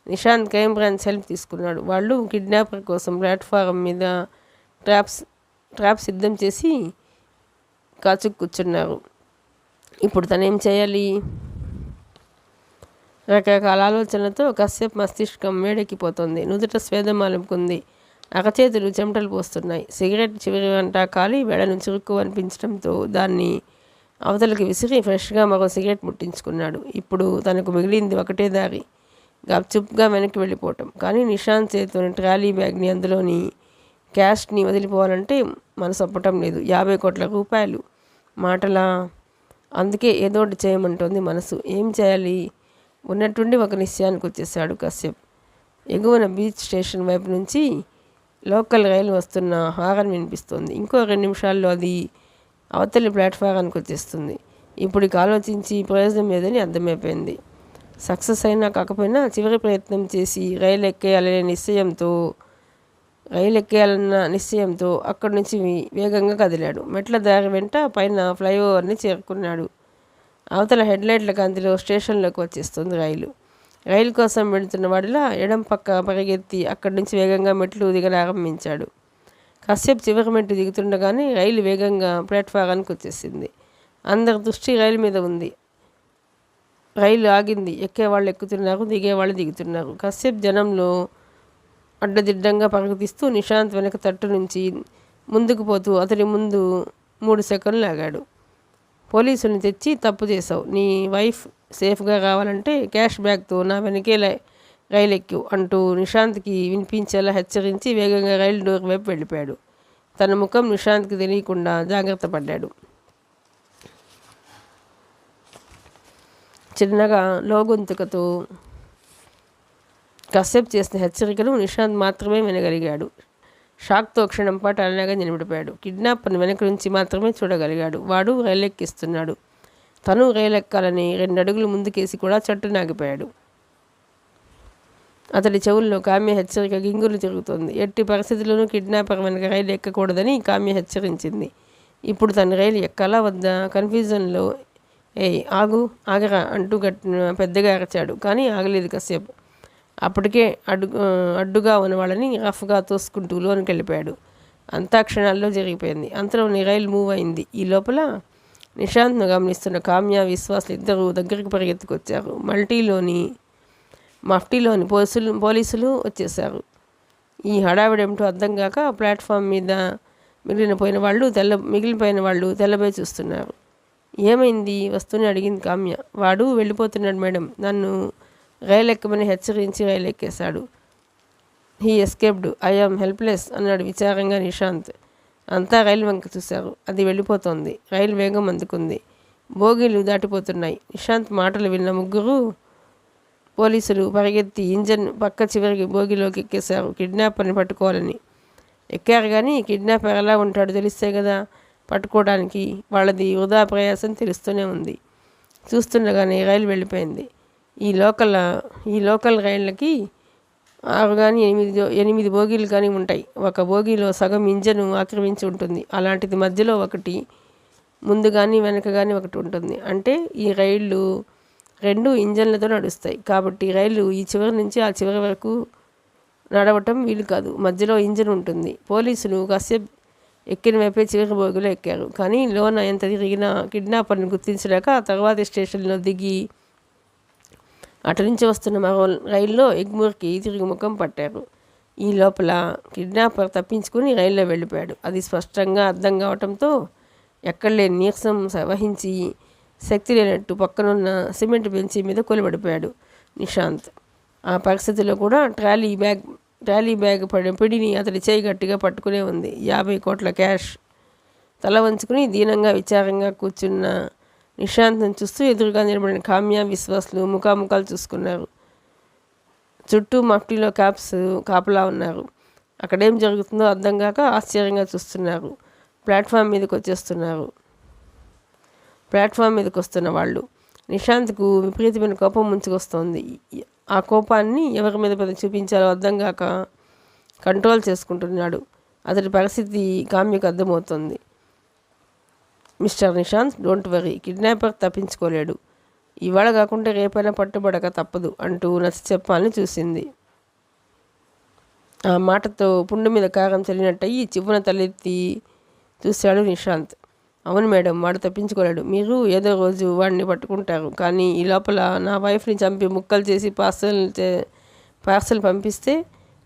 నిశాంత్ క్రైమ్ బ్రాంచ్ హెల్ప్ తీసుకున్నాడు. వాళ్ళు కిడ్నాపర్ కోసం ప్లాట్ఫారం మీద ట్రాప్ సిద్ధం చేసి కాచుకు కూర్చున్నారు. ఇప్పుడు తనేం చేయాలి? రకరకాల ఆలోచనలతో కశ్యప్ మస్తిష్కం వేడెక్కిపోతుంది. నుదుట స్వేదం అలుపుకుంది. అరచేతులు చెమటలు పోస్తున్నాయి. సిగరెట్ చివరి వంట కాలి వెడను చురుక్కు అనిపించడంతో దాన్ని అవతలకి విసిరి ఫ్రెష్గా మరో సిగరెట్ ముట్టించుకున్నాడు. ఇప్పుడు తనకు మిగిలింది ఒకటే దారి, గప్చుప్గా వెనక్కి వెళ్ళిపోవటం. కానీ నిశాంత్ చేతిలోని ట్రాలీ బ్యాగ్ని, అందులోని క్యాష్ని వదిలిపోవాలంటే మనసు ఒప్పటం లేదు. 50 కోట్ల రూపాయలు మాటలా? అందుకే ఏదోటి చేయమంటోంది మనసు. ఏం చేయాలి? ఉన్నట్టుండి ఒక నిశ్చయానికి వచ్చేసాడు కశ్యప్. ఎగువన బీచ్ స్టేషన్ వైపు నుంచి లోకల్ రైలు వస్తున్న హారన్ వినిపిస్తోంది. ఇంకో 2 నిమిషాల్లో అది అవతలి ప్లాట్ఫారానికి వచ్చేస్తుంది. ఇప్పటికి ఆలోచించి ప్రయోజనం లేదని అర్థమైపోయింది. సక్సెస్ అయినా కాకపోయినా చివరి ప్రయత్నం చేసి రైలు ఎక్కేయాలన్న నిశ్చయంతో అక్కడి నుంచి వేగంగా కదిలాడు. మెట్ల దారి వెంట పైన ఫ్లైఓవర్ని చేరుకున్నాడు. అవతల హెడ్లైట్ల కాంతిలో స్టేషన్లోకి వచ్చేస్తుంది రైలు. రైలు కోసం వెళుతున్న వాడిలా ఎడం పక్క పరిగెత్తి అక్కడి నుంచి వేగంగా మెట్లు దిగలారంభించాడు. కశ్యప్ చివరి మెట్టు దిగుతుండగానే రైలు వేగంగా ప్లాట్ఫారానికి వచ్చేసింది. అందరి దృష్టి రైలు మీద ఉంది. రైలు ఆగింది. ఎక్కేవాళ్ళు ఎక్కుతున్నారు, దిగేవాళ్ళు దిగుతున్నారు. కశ్యప్ జనంలో అడ్డదిడ్డంగా పరుగుతీస్తూ నిశాంత్ వెనక తట్టు నుంచి ముందుకు పోతూ అతడి ముందు 3 సెకండ్లు ఆగాడు. పోలీసుని తెచ్చి తప్పు చేశావు. నీ వైఫ్ సేఫ్గా కావాలంటే క్యాష్ బ్యాగ్తో నా వెనకే రైలు ఎక్కు అంటూ నిశాంత్కి వినిపించేలా హెచ్చరించి వేగంగా రైలు డోర్ వైపు వెళ్ళిపోయాడు. తన ముఖం నిశాంత్కి తెలియకుండా జాగ్రత్త పడ్డాడు. చిన్నగా లోగొంతుకతో కశ్యప్ చేసిన హెచ్చరికలు నిశాంత్ మాత్రమే వినగలిగాడు. షాక్తో క్షణం పాటు అలాగే నిలబడిపోయాడు. కిడ్నాపర్ని వెనక నుంచి మాత్రమే చూడగలిగాడు. వాడు రైలెక్కిస్తున్నాడు. తను రైలెక్కాలని 2 అడుగులు ముందుకేసి కూడా చట్టునాగిపోయాడు. అతడి చెవుల్లో కామ్య హెచ్చరిక గింగులు తిరుగుతోంది. ఎట్టి పరిస్థితుల్లోనూ కిడ్నాపర్ వెనక రైలు ఎక్కకూడదని కామ్య హెచ్చరించింది. ఇప్పుడు తన రైలు ఎక్కాలా వద్దా కన్ఫ్యూజన్లో ఆగరా అంటూ పెద్దగా అరచాడు. కానీ ఆగలేదు కశ్యప్. అప్పటికే అడ్డుగా ఉన్న వాళ్ళని రఫ్గా తోసుకుంటూ లోనికి వెళ్ళిపోయాడు. అంతా క్షణాల్లో జరిగిపోయింది. అంతలోని రైలు మూవ్ అయింది. ఈ లోపల నిశాంత్ను గమనిస్తున్న కామ్య, విశ్వాసులు ఇద్దరు దగ్గరికి పరిగెత్తుకొచ్చారు. మఫ్టీలోని పోలీసులు వచ్చేశారు. ఈ హడావిడేమిటో అర్థం కాక ప్లాట్ఫామ్ మీద మిగిలిపోయిన వాళ్ళు తెల్లబోయి చూస్తున్నారు. ఏమైంది వస్తూనే అడిగింది కామ్య. వాడు వెళ్ళిపోతున్నాడు మేడం, నన్ను రైలు ఎక్కమని హెచ్చరించి రైలు ఎక్కేశాడు. హీ ఎస్కేప్డ్, ఐఆమ్ హెల్ప్లెస్ అన్నాడు విచారంగా నిశాంత్. అంతా రైలు వంక చూశారు. అది వెళ్ళిపోతోంది. రైలు వేగం అందుకుంది. బోగీలు దాటిపోతున్నాయి. నిశాంత్ మాటలు విన్న 3 పోలీసులు పరిగెత్తి ఇంజన్ పక్క చివరికి బోగిలోకి ఎక్కేశారు. కిడ్నాపర్ని పట్టుకోవాలని ఎక్కారు. కానీ కిడ్నాపర్ ఎలా ఉంటాడో తెలిస్తే కదా పట్టుకోవడానికి. వాళ్ళది వృధా ప్రయాసం తెలుస్తూనే ఉంది. చూస్తుండగానే రైలు వెళ్ళిపోయింది. ఈ లోకల్ రైళ్ళకి 6 కానీ 8 బోగీలు కానీ ఉంటాయి. ఒక బోగీలో సగం ఇంజను ఆక్రమించి ఉంటుంది. అలాంటిది మధ్యలో ఒకటి, ముందు కానీ వెనక కానీ ఒకటి ఉంటుంది. అంటే ఈ రైళ్ళు 2 ఇంజన్లతో నడుస్తాయి. కాబట్టి రైలు ఈ చివరి నుంచి ఆ చివరి వరకు నడవటం వీలు కాదు. మధ్యలో ఇంజన్ ఉంటుంది. పోలీసులు కశ్యప్ ఎక్కిన వైపే చివరి బోగిలో ఎక్కారు. కానీ లోన ఎంత తిరిగినా కిడ్నాపర్ని గుర్తించలేక తర్వాతి స్టేషన్లో దిగి అటు నుంచి వస్తున్న మరో రైల్లో ఎగ్మూర్కి తిరిగి ముఖం పట్టారు. ఈ లోపల కిడ్నాపర్ తప్పించుకుని రైల్లో వెళ్ళిపోయాడు. అది స్పష్టంగా అర్థం కావటంతో ఎక్కడలేని నీరసం వహించి శక్తి లేనట్టు పక్కనున్న సిమెంట్ బెంచి మీద కొలిపడిపోయాడు నిశాంత్. ఆ పరిస్థితిలో కూడా ట్రాలీ బ్యాగ్ పిడిని అతడి చేయి గట్టిగా పట్టుకునే ఉంది. 50 కోట్ల క్యాష్. తల వంచుకుని దీనంగా విచారంగా కూర్చున్న నిశాంత్ను చూస్తూ ఎదురుగా నిలబడిన కామ్య, విశ్వాసులు ముఖాముఖాలు చూసుకున్నారు. చుట్టూ మఫ్టీలో కాపలా ఉన్నారు. అక్కడేం జరుగుతుందో అర్థం కాక ఆశ్చర్యంగా చూస్తున్నారు. ప్లాట్ఫామ్ మీదకి వస్తున్న వాళ్ళు. నిశాంత్కు విపరీతమైన కోపం ముంచుకొస్తోంది. ఆ కోపాన్ని ఎవరి మీద చూపించాలో అర్థం కాక కంట్రోల్ చేసుకుంటున్నాడు. అతడి పరిస్థితి కామ్యకు అర్థమవుతుంది. Mister Nishant, don't worry, kidnapper తప్పించుకోలేడు. ఇవాళ కాకుంటే రేపైనా పట్టుబడక తప్పదు అంటూ నచ్చ చెప్పాలని చూసింది. ఆ మాటతో పుండు మీద కారం చల్లినట్టయి చివ్వున తలెత్తి చూశాడు నిశాంత్. అవును మేడం, వాడు తప్పించుకోలేడు. మీరు ఏదో రోజు వాడిని పట్టుకుంటారు. కానీ ఈ లోపల నా వైఫ్ని చంపి ముక్కలు చేసి పార్సల్ పంపిస్తే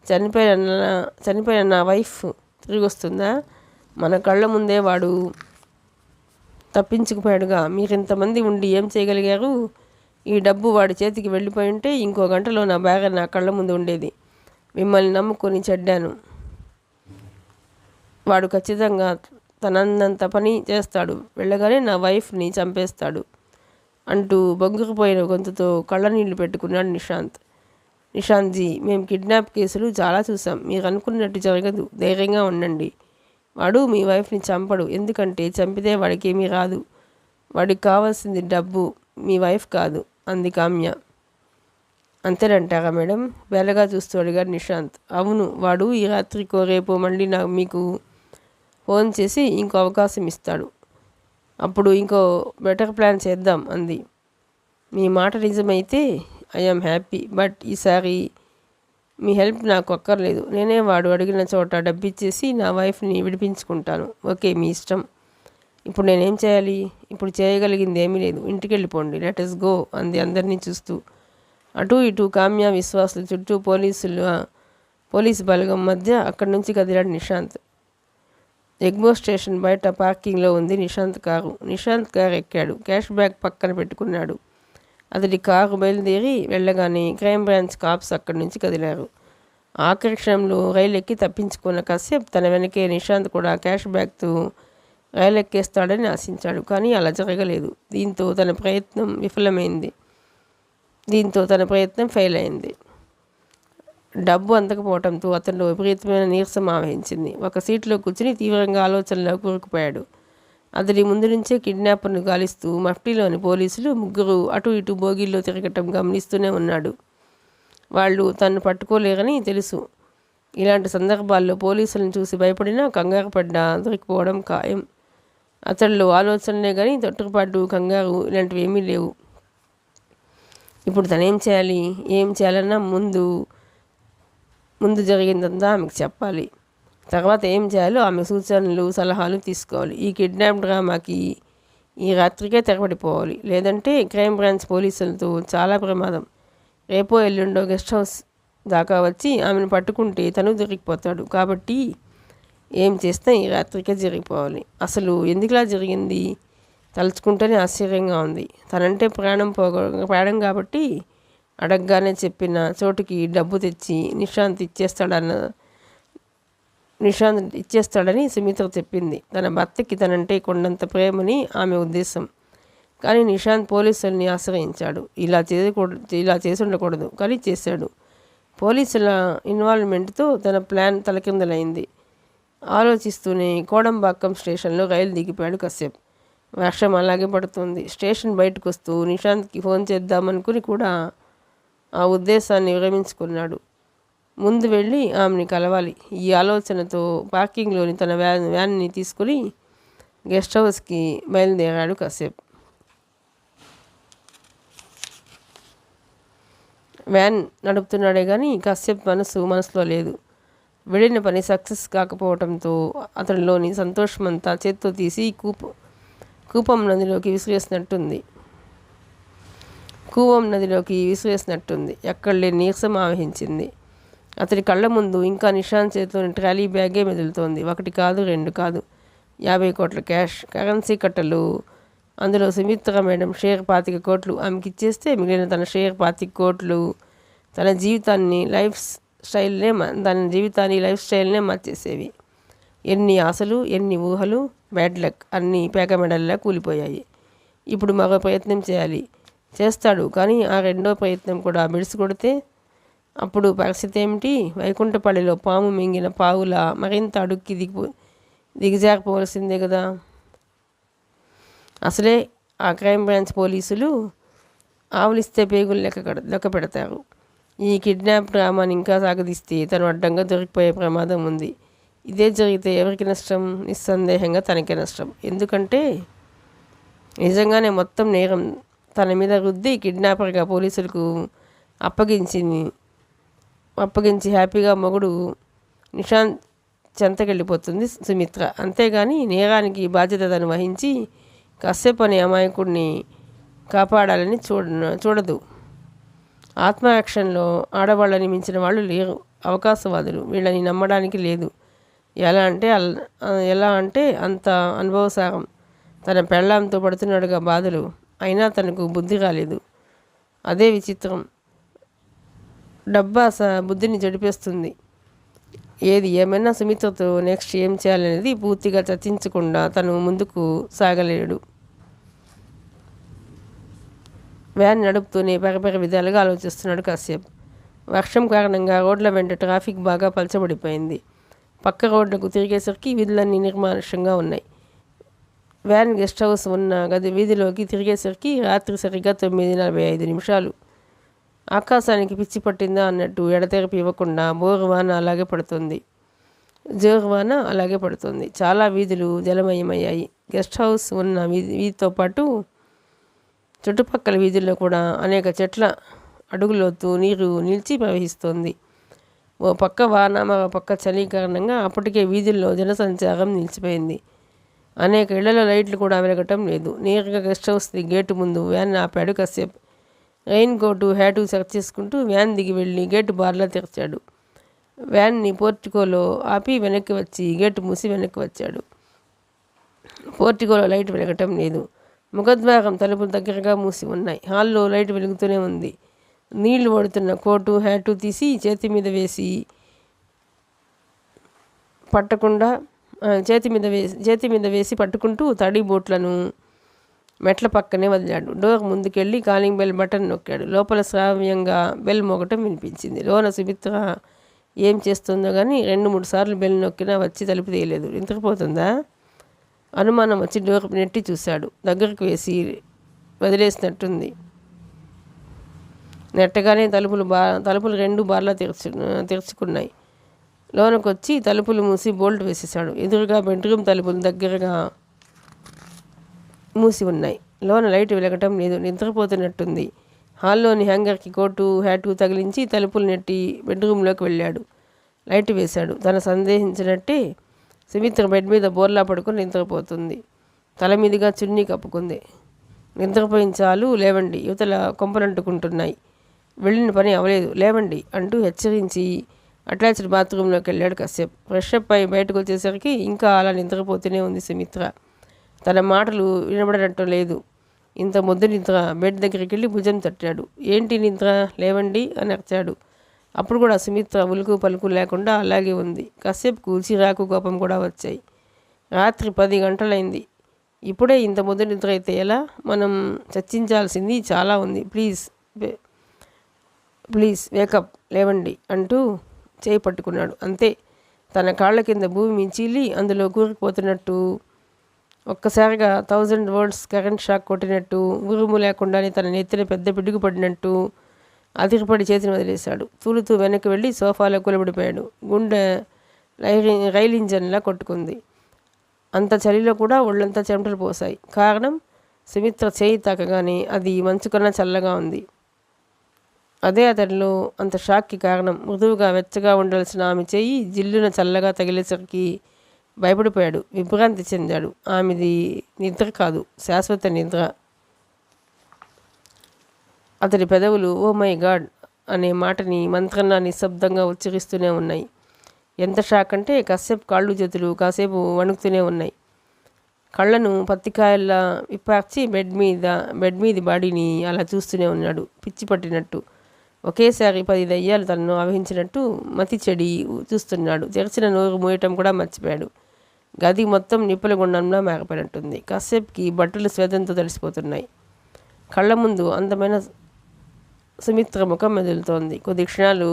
చనిపోయిన నా వైఫ్ తిరిగి వస్తుందా? మన కళ్ళ ముందే వాడు తప్పించుకుపోయాడుగా. మీరు ఇంతమంది ఉండి ఏం చేయగలిగారు? ఈ డబ్బు వాడి చేతికి వెళ్ళిపోయి ఉంటే ఇంకో గంటలో నా బ్యాగ్ నా కళ్ళ ముందు ఉండేది. మిమ్మల్ని నమ్ముకొని చెడ్డాను. వాడు ఖచ్చితంగా తనంత పని చేస్తాడు. వెళ్ళగానే నా వైఫ్ని చంపేస్తాడు అంటూ బొంగుకుపోయిన గొంతుతో కళ్ళనీళ్లు పెట్టుకున్నాడు నిశాంత్జీ, మేము కిడ్నాప్ కేసులు చాలా చూసాం. మీరు అనుకున్నట్టు జరగదు. ధైర్యంగా ఉండండి. వాడు మీ వైఫ్ని చంపడు. ఎందుకంటే చంపితే వాడికి ఏమీ రాదు. వాడికి కావాల్సింది డబ్బు, మీ వైఫ్ కాదు అంది కామ్య. అంతేనంటారా మేడం? బేలగా చూస్తూ అడిగాడు నిశాంత్. అవును. వాడు ఈ రాత్రికో రేపు మళ్ళీ మీకు ఫోన్ చేసి ఇంకో అవకాశం ఇస్తాడు. అప్పుడు ఇంకో బెటర్ ప్లాన్ చేద్దాం అంది. మీ మాట నిజమైతే ఐఎమ్ హ్యాపీ. బట్ ఈసారి మీ హెల్ప్ నాకు అక్కర్లేదు. నేనే వాడు అడిగిన చోట డబ్బిచ్చేసి నా వైఫ్ని విడిపించుకుంటాను. ఓకే, మీ ఇష్టం. ఇప్పుడు నేనేం చేయాలి? ఇప్పుడు చేయగలిగింది ఏమీ లేదు. ఇంటికి వెళ్ళిపోండి. లెట్ us గో అంది అందరినీ చూస్తూ. అటు ఇటు కామ్య, విశ్వాసుల చుట్టూ పోలీసు బలగం మధ్య అక్కడి నుంచి కదిలాడు నిశాంత్. ఎగ్మోర్ స్టేషన్ బయట పార్కింగ్లో ఉంది నిశాంత్ కారు. నిశాంత్ కారు ఎక్కాడు. క్యాష్ బ్యాగ్ పక్కన పెట్టుకున్నాడు. అతడి కారు బయలుదేరి వెళ్ళగానే క్రైమ్ బ్రాంచ్ కాప్స్ అక్కడి నుంచి కదిలారు. ఆఖరి క్షణంలో రైలు ఎక్కి తప్పించుకున్న కశ్యప్ తన వెనకే నిశాంత్ కూడా క్యాష్ బ్యాగ్తో రైలు ఎక్కేస్తాడని ఆశించాడు. కానీ అలా జరగలేదు. దీంతో తన ప్రయత్నం ఫెయిల్ అయింది. డబ్బు అందకపోవడంతో అతనిలో విపరీతమైన నీరసం ఆవహించింది. ఒక సీట్లో కూర్చుని తీవ్రంగా ఆలోచనలో కూరుకుపోయాడు. అతడి ముందు నుంచే కిడ్నాపర్ను గాలిస్తూ మఫ్టీలోని పోలీసులు ముగ్గురు అటు ఇటు బోగీల్లో తిరగటం గమనిస్తూనే ఉన్నాడు. వాళ్ళు తన్ను పట్టుకోలేరని తెలుసు. ఇలాంటి సందర్భాల్లో పోలీసులను చూసి భయపడినా కంగారు పడ్డా దొరికిపోవడం ఖాయం. అతడిలో ఆలోచనలే కానీ తొట్టుపాటు కంగారు ఇలాంటివి ఏమీ లేవు. ఇప్పుడు తనేం చేయాలి? ఏం చేయాలన్నా ముందు జరిగిందంతా ఆమెకు చెప్పాలి. తర్వాత ఏం చేయాలో ఆమె సూచనలు సలహాలు తీసుకోవాలి. ఈ కిడ్నాప్ డ్రామాకి ఈ రాత్రికే తెరపడిపోవాలి. లేదంటే క్రైమ్ బ్రాంచ్ పోలీసులతో చాలా ప్రమాదం. రేపో ఎల్లుండో గెస్ట్ హౌస్ దాకా వచ్చి ఆమెను పట్టుకుంటే తను దొరికిపోతాడు. కాబట్టి ఏం చేస్తే ఈ రాత్రికే జరిగిపోవాలి. అసలు ఎందుకులా జరిగింది తలుచుకుంటేనే ఆశ్చర్యంగా ఉంది. తనంటే ప్రాణం కాబట్టి అడగగానే చెప్పిన చోటుకి డబ్బు తెచ్చి నిశాంత్ ఇచ్చేస్తాడని సుమిత్ర చెప్పింది. తన భర్తకి తనంటే కొండంత ప్రేమని ఆమె ఉద్దేశం. కానీ నిశాంత్ పోలీసుల్ని ఆశ్రయించాడు. ఇలా చేసి ఉండకూడదు, కానీ చేశాడు. పోలీసుల ఇన్వాల్వ్మెంట్తో తన ప్లాన్ తలకిందలైంది. ఆలోచిస్తూనే కోడంబాక్కం స్టేషన్లో రైలు దిగిపోయాడు కశ్యప్. వర్షం అలాగే పడుతుంది. స్టేషన్ బయటకు వస్తూ నిశాంత్కి ఫోన్ చేద్దామనుకుని కూడా ఆ ఉద్దేశాన్ని విరమించుకున్నాడు. ముందు వెళ్ళి ఆమెని కలవాలి. ఈ ఆలోచనతో పార్కింగ్లోని తన వ్యాన్ని తీసుకుని గెస్ట్ హౌస్కి బయలుదేరాడు కశ్యప్. వ్యాన్ నడుపుతున్నాడే కానీ కశ్యప్ మనసులో లేదు. వెళ్ళిన పని సక్సెస్ కాకపోవడంతో అతనిలోని సంతోషమంతా చేత్తో తీసి కూపం నదిలోకి విసిరేసినట్టుంది. ఎక్కడ లేని నీరసం ఆవహించింది. అతని కళ్ళ ముందు ఇంకా నిశాంత్ చేతిలోని ట్రాలీ బ్యాగే మెదులుతోంది. 1 కాదు 2 కాదు 50 కోట్ల క్యాష్, కరెన్సీ కట్టలు. అందులో సుమిత్ర మేడం షేర్ 25 కోట్లు ఆమెకిచ్చేస్తే మిగిలిన తన షేర్ 25 కోట్లు తన జీవితాన్ని లైఫ్ స్టైల్నే మార్చేసేవి. ఎన్ని ఆశలు, ఎన్ని ఊహలు, బ్యాడ్ లక్ అన్నీ పేకమెడల్లా కూలిపోయాయి. ఇప్పుడు మరో ప్రయత్నం చేస్తాడు. కానీ ఆ రెండో ప్రయత్నం కూడా బిడిసి కొడితే అప్పుడు పరిస్థితి ఏమిటి? వైకుంఠపల్లిలో పాము మింగిన పావులా మరింత అడుక్కి దిగజారిపోవలసిందే కదా. అసలే ఆ క్రైమ్ బ్రాంచ్ పోలీసులు ఆవులిస్తే పేగులు లెక్క పెడతారు. ఈ కిడ్నాప్ డ్రామాని ఇంకా సాగదీస్తే తను అడ్డంగా దొరికిపోయే ప్రమాదం ఉంది. ఇదే జరిగితే ఎవరికి నష్టం? నిస్సందేహంగా తనకే నష్టం. ఎందుకంటే నిజంగానే మొత్తం నేరం తన మీద రుద్ది కిడ్నాపర్గా పోలీసులకు అప్పగించి హ్యాపీగా మొగుడు నిశాంత్ చెంతకెళ్ళిపోతుంది సుమిత్ర. అంతేగాని నేరానికి బాధ్యత తను వహించి కశ్యప్ అనే అమాయకుడిని కాపాడాలని చూడదు. ఆత్మరక్షణలో ఆడవాళ్ళని మించిన వాళ్ళు లేరు. అవకాశవాదులు. వీళ్ళని నమ్మడానికి లేదు. ఎలా అంటే అంత అనుభవసారం. తన పెళ్ళాంతో పడుతున్నాడుగా బాధలు. అయినా తనకు బుద్ధి రాలేదు. అదే విచిత్రం. డబ్బాస బుద్ధిని జడిపేస్తుంది. ఏది ఏమైనా సుమిత్రతో నెక్స్ట్ ఏం చేయాలనేది పూర్తిగా చర్చించకుండా తను ముందుకు సాగలేడు. వ్యాన్ నడుపుతూనే పరపర విధాలుగా ఆలోచిస్తున్నాడు కశ్యప్. వర్షం కారణంగా రోడ్ల వెంట ట్రాఫిక్ బాగా పలచబడిపోయింది. పక్క రోడ్లకు తిరిగేసరికి వీధులన్నీ నిర్మానుష్యంగా ఉన్నాయి. వ్యాన్ గెస్ట్ హౌస్ ఉన్న గది వీధిలోకి తిరిగేసరికి రాత్రి సరిగ్గా 9:45. ఆకాశానికి పిచ్చి పట్టిందా అన్నట్టు ఎడతెరపి ఇవ్వకుండా జోరువాన అలాగే పడుతుంది. చాలా వీధులు జలమయమయ్యాయి. గెస్ట్ హౌస్ ఉన్న వీధితో పాటు చుట్టుపక్కల వీధుల్లో కూడా అనేక చెట్ల అడుగులోతు నీరు నిలిచి ప్రవహిస్తోంది. ఓ పక్క వాన, మరో పక్క చలి కారణంగా అప్పటికే వీధుల్లో జనసంచారం నిలిచిపోయింది. అనేక ఇళ్లలో లైట్లు కూడా వెలగటం లేదు. నేరుగా గెస్ట్ హౌస్ గేటు ముందు వ్యాన్ ఆపాడు Kashyap. Rain coat, hat search చేసుకుంటూ వ్యాన్ దిగి వెళ్ళి గేటు బార్లా తెరిచాడు. వ్యాన్ని పోర్టికోలో ఆపి వెనక్కి వచ్చి గేటు మూసి వెనక్కి వచ్చాడు. పోర్టికోలో లైట్ వెలగటం లేదు. ముఖద్వారం తలుపులు దగ్గరగా మూసి ఉన్నాయి. హాల్లో లైట్ వెలుగుతూనే ఉంది. నీళ్లు పడుతున్న కోటు, హ్యాటు తీసి చేతి మీద వేసి పట్టకుండా చేతి మీద వేసి పట్టుకుంటూ తడి బూట్లను మెట్ల పక్కనే వదిలాడు. డోర్ ముందుకెళ్ళి కాలింగ్ బెల్ బటన్ నొక్కాడు. లోపల శ్రావ్యంగా బెల్ మోగటం వినిపించింది. లోన సుమిత్ర ఏం చేస్తుందో కానీ 2-3 సార్లు బెల్ నొక్కినా వచ్చి తలుపు తీయలేదు. నిద్రపోతుందా? అనుమానం వచ్చి డోర్ నెట్టి చూశాడు. దగ్గరకు వేసి వదిలేసినట్టుంది. నెట్టగానే తలుపులు 2 బార్లా తెరుచుకున్నాయి. లోనకొచ్చి తలుపులు మూసి బోల్ట్ వేసేశాడు. ఎదురుగా బెడ్రూమ్ తలుపులు దగ్గరగా మూసి ఉన్నాయి. లోన లైట్ వెలగటం లేదు. నిద్రపోతున్నట్టుంది. హాల్లోని హ్యాంగర్కి కోటు హ్యాటు తగిలించి తలుపులు నెట్టి బెడ్రూమ్లోకి వెళ్ళాడు. లైట్ వేశాడు. తను సందేహించినట్టే సుమిత్ర బెడ్ మీద బోర్లా పడుకొని నిద్రపోతుంది. తల మీదుగా చున్నీ కప్పుకుంది. నిద్రపోయించాలు, లేవండి, యువతల కొంపలంటుకుంటున్నాయి, వెళ్ళిన పని అవలేదు, లేవండి అంటూ హెచ్చరించి అటాచ్డ్ బాత్రూంలోకి వెళ్ళాడు కశ్యప్. ఫ్రెష్ అప్ అయి బయటకు వచ్చేసరికి ఇంకా అలా నిద్రపోతూనే ఉంది సుమిత్ర. తన మాటలు వినబడటం లేదు. ఇంత ముద్దు నిద్ర. బెడ్ దగ్గరికి వెళ్ళి భుజం తట్టాడు. ఏంటి నిద్ర, లేవండి అని అరిచాడు. అప్పుడు కూడా సుమిత్ర ఉలుకు పలుకు లేకుండా అలాగే ఉంది. కశ్యప్కు చిరాకు, కోపం కూడా వచ్చాయి. రాత్రి 10 గంటలైంది. ఇప్పుడే ఇంత ముద్దు నిద్ర అయితే ఎలా? మనం చర్చించాల్సింది చాలా ఉంది. ప్లీజ్ వేకప్, లేవండి అంటూ చేయి పట్టుకున్నాడు. అంతే. తన కాళ్ళ కింద భూమి మించిల్లి అందులో కూరుకుపోతున్నట్టు, ఒక్కసారిగా 1000 volts కరెంట్ షాక్ కొట్టినట్టు, ఉరుము లేకుండానే తన నెత్తిన పెద్ద పిడుగు పడినట్టు అదిరిపడి చేతిని వదిలేశాడు. తూలుతూ వెనక్కి వెళ్ళి సోఫాలో కూలబడిపోయాడు. గుండె రైలు ఇంజన్లా కొట్టుకుంది. అంత చలిలో కూడా ఒళ్ళంతా చెమటలు పోసాయి. కారణం, సుమిత్ర చేయి తాకగానే అది మంచు కన్నా చల్లగా ఉంది. అదే అతడిలో అంత షాక్కి కారణం. మృదువుగా వెచ్చగా ఉండాల్సిన ఆమె చేయి జిల్లున చల్లగా తగిలేసరికి భయపడిపోయాడు. విభ్రాంతి చెందాడు. ఆమెది నిద్ర కాదు, శాశ్వత నిద్ర. అతడి పెదవులు ఓ మై గాడ్ అనే మాటని మంత్రంలా నిశ్శబ్దంగా ఉచ్చరిస్తూనే ఉన్నాయి. ఎంత షాక్ అంటే కశ్యప్ కాళ్ళు చేతులు కాసేపు వణుకుతూనే ఉన్నాయి. కళ్ళను పత్తికాయల్లా విప్పార్చి బెడ్ మీది బాడీని అలా చూస్తూనే ఉన్నాడు, పిచ్చి పట్టినట్టు. ఒకేసారి 10 దయ్యాలు తనను ఆవహించినట్టు మతి చెడి చూస్తున్నాడు. తెరిచిన నోరు మూయటం కూడా మర్చిపోయాడు. గది మొత్తం నిప్పుల గుండంలా మేకపోయినట్టుంది. కశ్యప్కి బట్టలు శ్వేతంతో తడిసిపోతున్నాయి. కళ్ళ ముందు అందమైన సుమిత్ర ముఖం మెదులుతోంది. కొద్ది క్షణాలు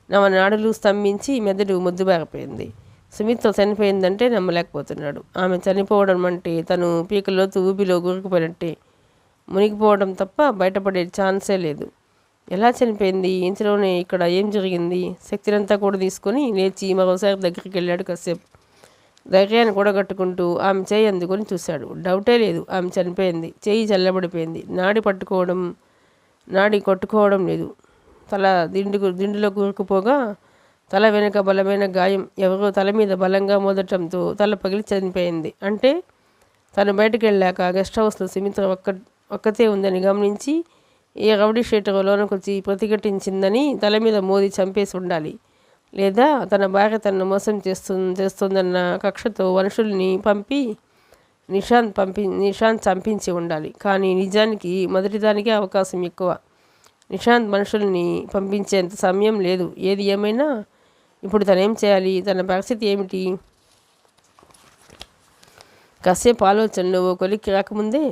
నవనాడులు స్తంభించి మెదడు ముద్దుబారిపోయింది. సుమిత్ర చనిపోయిందంటే నమ్మలేకపోతున్నాడు. ఆమె చనిపోవడం అంటే తను పీకలోతు ఊబిలో గురుకుపోయినట్టే. మునిగిపోవడం తప్ప బయటపడే ఛాన్సే లేదు. ఎలా చనిపోయింది? ఇంతలోనే ఇక్కడ ఏం జరిగింది? శక్తినంతా కూడా తీసుకొని లేచి మరోసారి దగ్గరికి వెళ్ళాడు కశ్యప్. ధైర్యాన్ని కూడగట్టుకుంటూ ఆమె చేయి అందుకొని చూశాడు. డౌటే లేదు, ఆమె చనిపోయింది. చేయి చల్లబడిపోయింది. నాడి కొట్టుకోవడం లేదు. తల దిండులో కూరుకుపోగా తల వెనుక బలమైన గాయం. ఎవరో తల మీద బలంగా మోదటంతో తల పగిలి చనిపోయింది. అంటే తను బయటకు వెళ్ళాక గెస్ట్ హౌస్లో సుమిత్ర ఒక్కతే ఉందని గమనించి ఏ రౌడీ షీటర్ లోనకొచ్చి ప్రతిఘటించిందని తల మీద మోది చంపేసి ఉండాలి. లేదా తన భార్య తనను మోసం చేస్తుందన్న కక్షతో మనుషుల్ని పంపి నిశాంత్ చంపించి ఉండాలి. కానీ నిజానికి మొదటిదానికే అవకాశం ఎక్కువ. నిశాంత్ మనుషుల్ని పంపించేంత సమయం లేదు. ఏది ఏమైనా ఇప్పుడు తనేం చేయాలి? తన పరిస్థితి ఏమిటి? కాసేపు ఆలోచనలు ఓ కొలిక్కి రాకముందే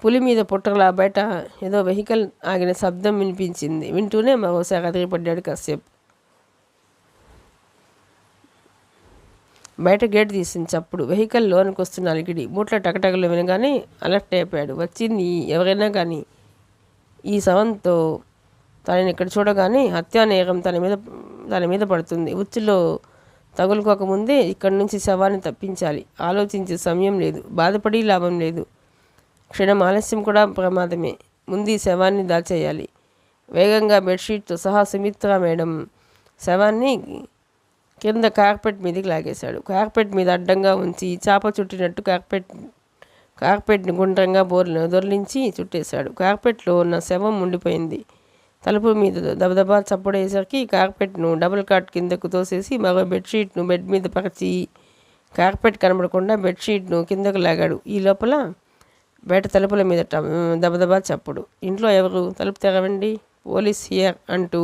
పులి మీద పుట్టలా బయట ఏదో వెహికల్ ఆగిన శబ్దం వినిపించింది. వింటూనే మరోసారి అదిరిపడ్డాడు కశ్యప్. బయట గేట్ తీసిన చప్పుడు, వెహికల్ లోనికి వస్తున్న అలికిడి, బూట్ల టకటకలు వినగానే అలర్ట్ అయిపోయాడు. వచ్చింది ఎవరైనా కానీ ఈ సవంతో తనని ఇక్కడ చూడగానే హత్యానేరం తన మీద పడుతుంది. ఉచ్చులో తగులుకోకముందే ఇక్కడి నుంచి శవాన్ని తప్పించాలి. ఆలోచించే సమయం లేదు. బాధపడి లాభం లేదు. క్షణం ఆలస్యం కూడా ప్రమాదమే. ముందు ఈ శవాన్ని దాచేయాలి. వేగంగా బెడ్షీట్తో సహా సుమిత్ర మేడం శవాన్ని కింద కార్పెట్ మీదకి లాగేశాడు. కార్పెట్ మీద అడ్డంగా ఉంచి చాప చుట్టినట్టు కార్పెట్ని గుండ్రంగా దొర్లించి చుట్టేశాడు. కార్పెట్లో ఉన్న శవం ఉండిపోయింది. తలుపు మీద దబదబా చప్పుడేసరికి కార్పెట్ను డబుల్ కాట్ కిందకు తోసేసి మరో బెడ్షీట్ను బెడ్ మీద పరిచి కార్పెట్ కనబడకుండా బెడ్షీట్ను కిందకు లాగాడు. ఈ లోపల బయట తలుపుల మీద దబదబా చప్పుడు. ఇంట్లో ఎవరు? తలుపు తెరవండి, పోలీస్ హియర్ అంటూ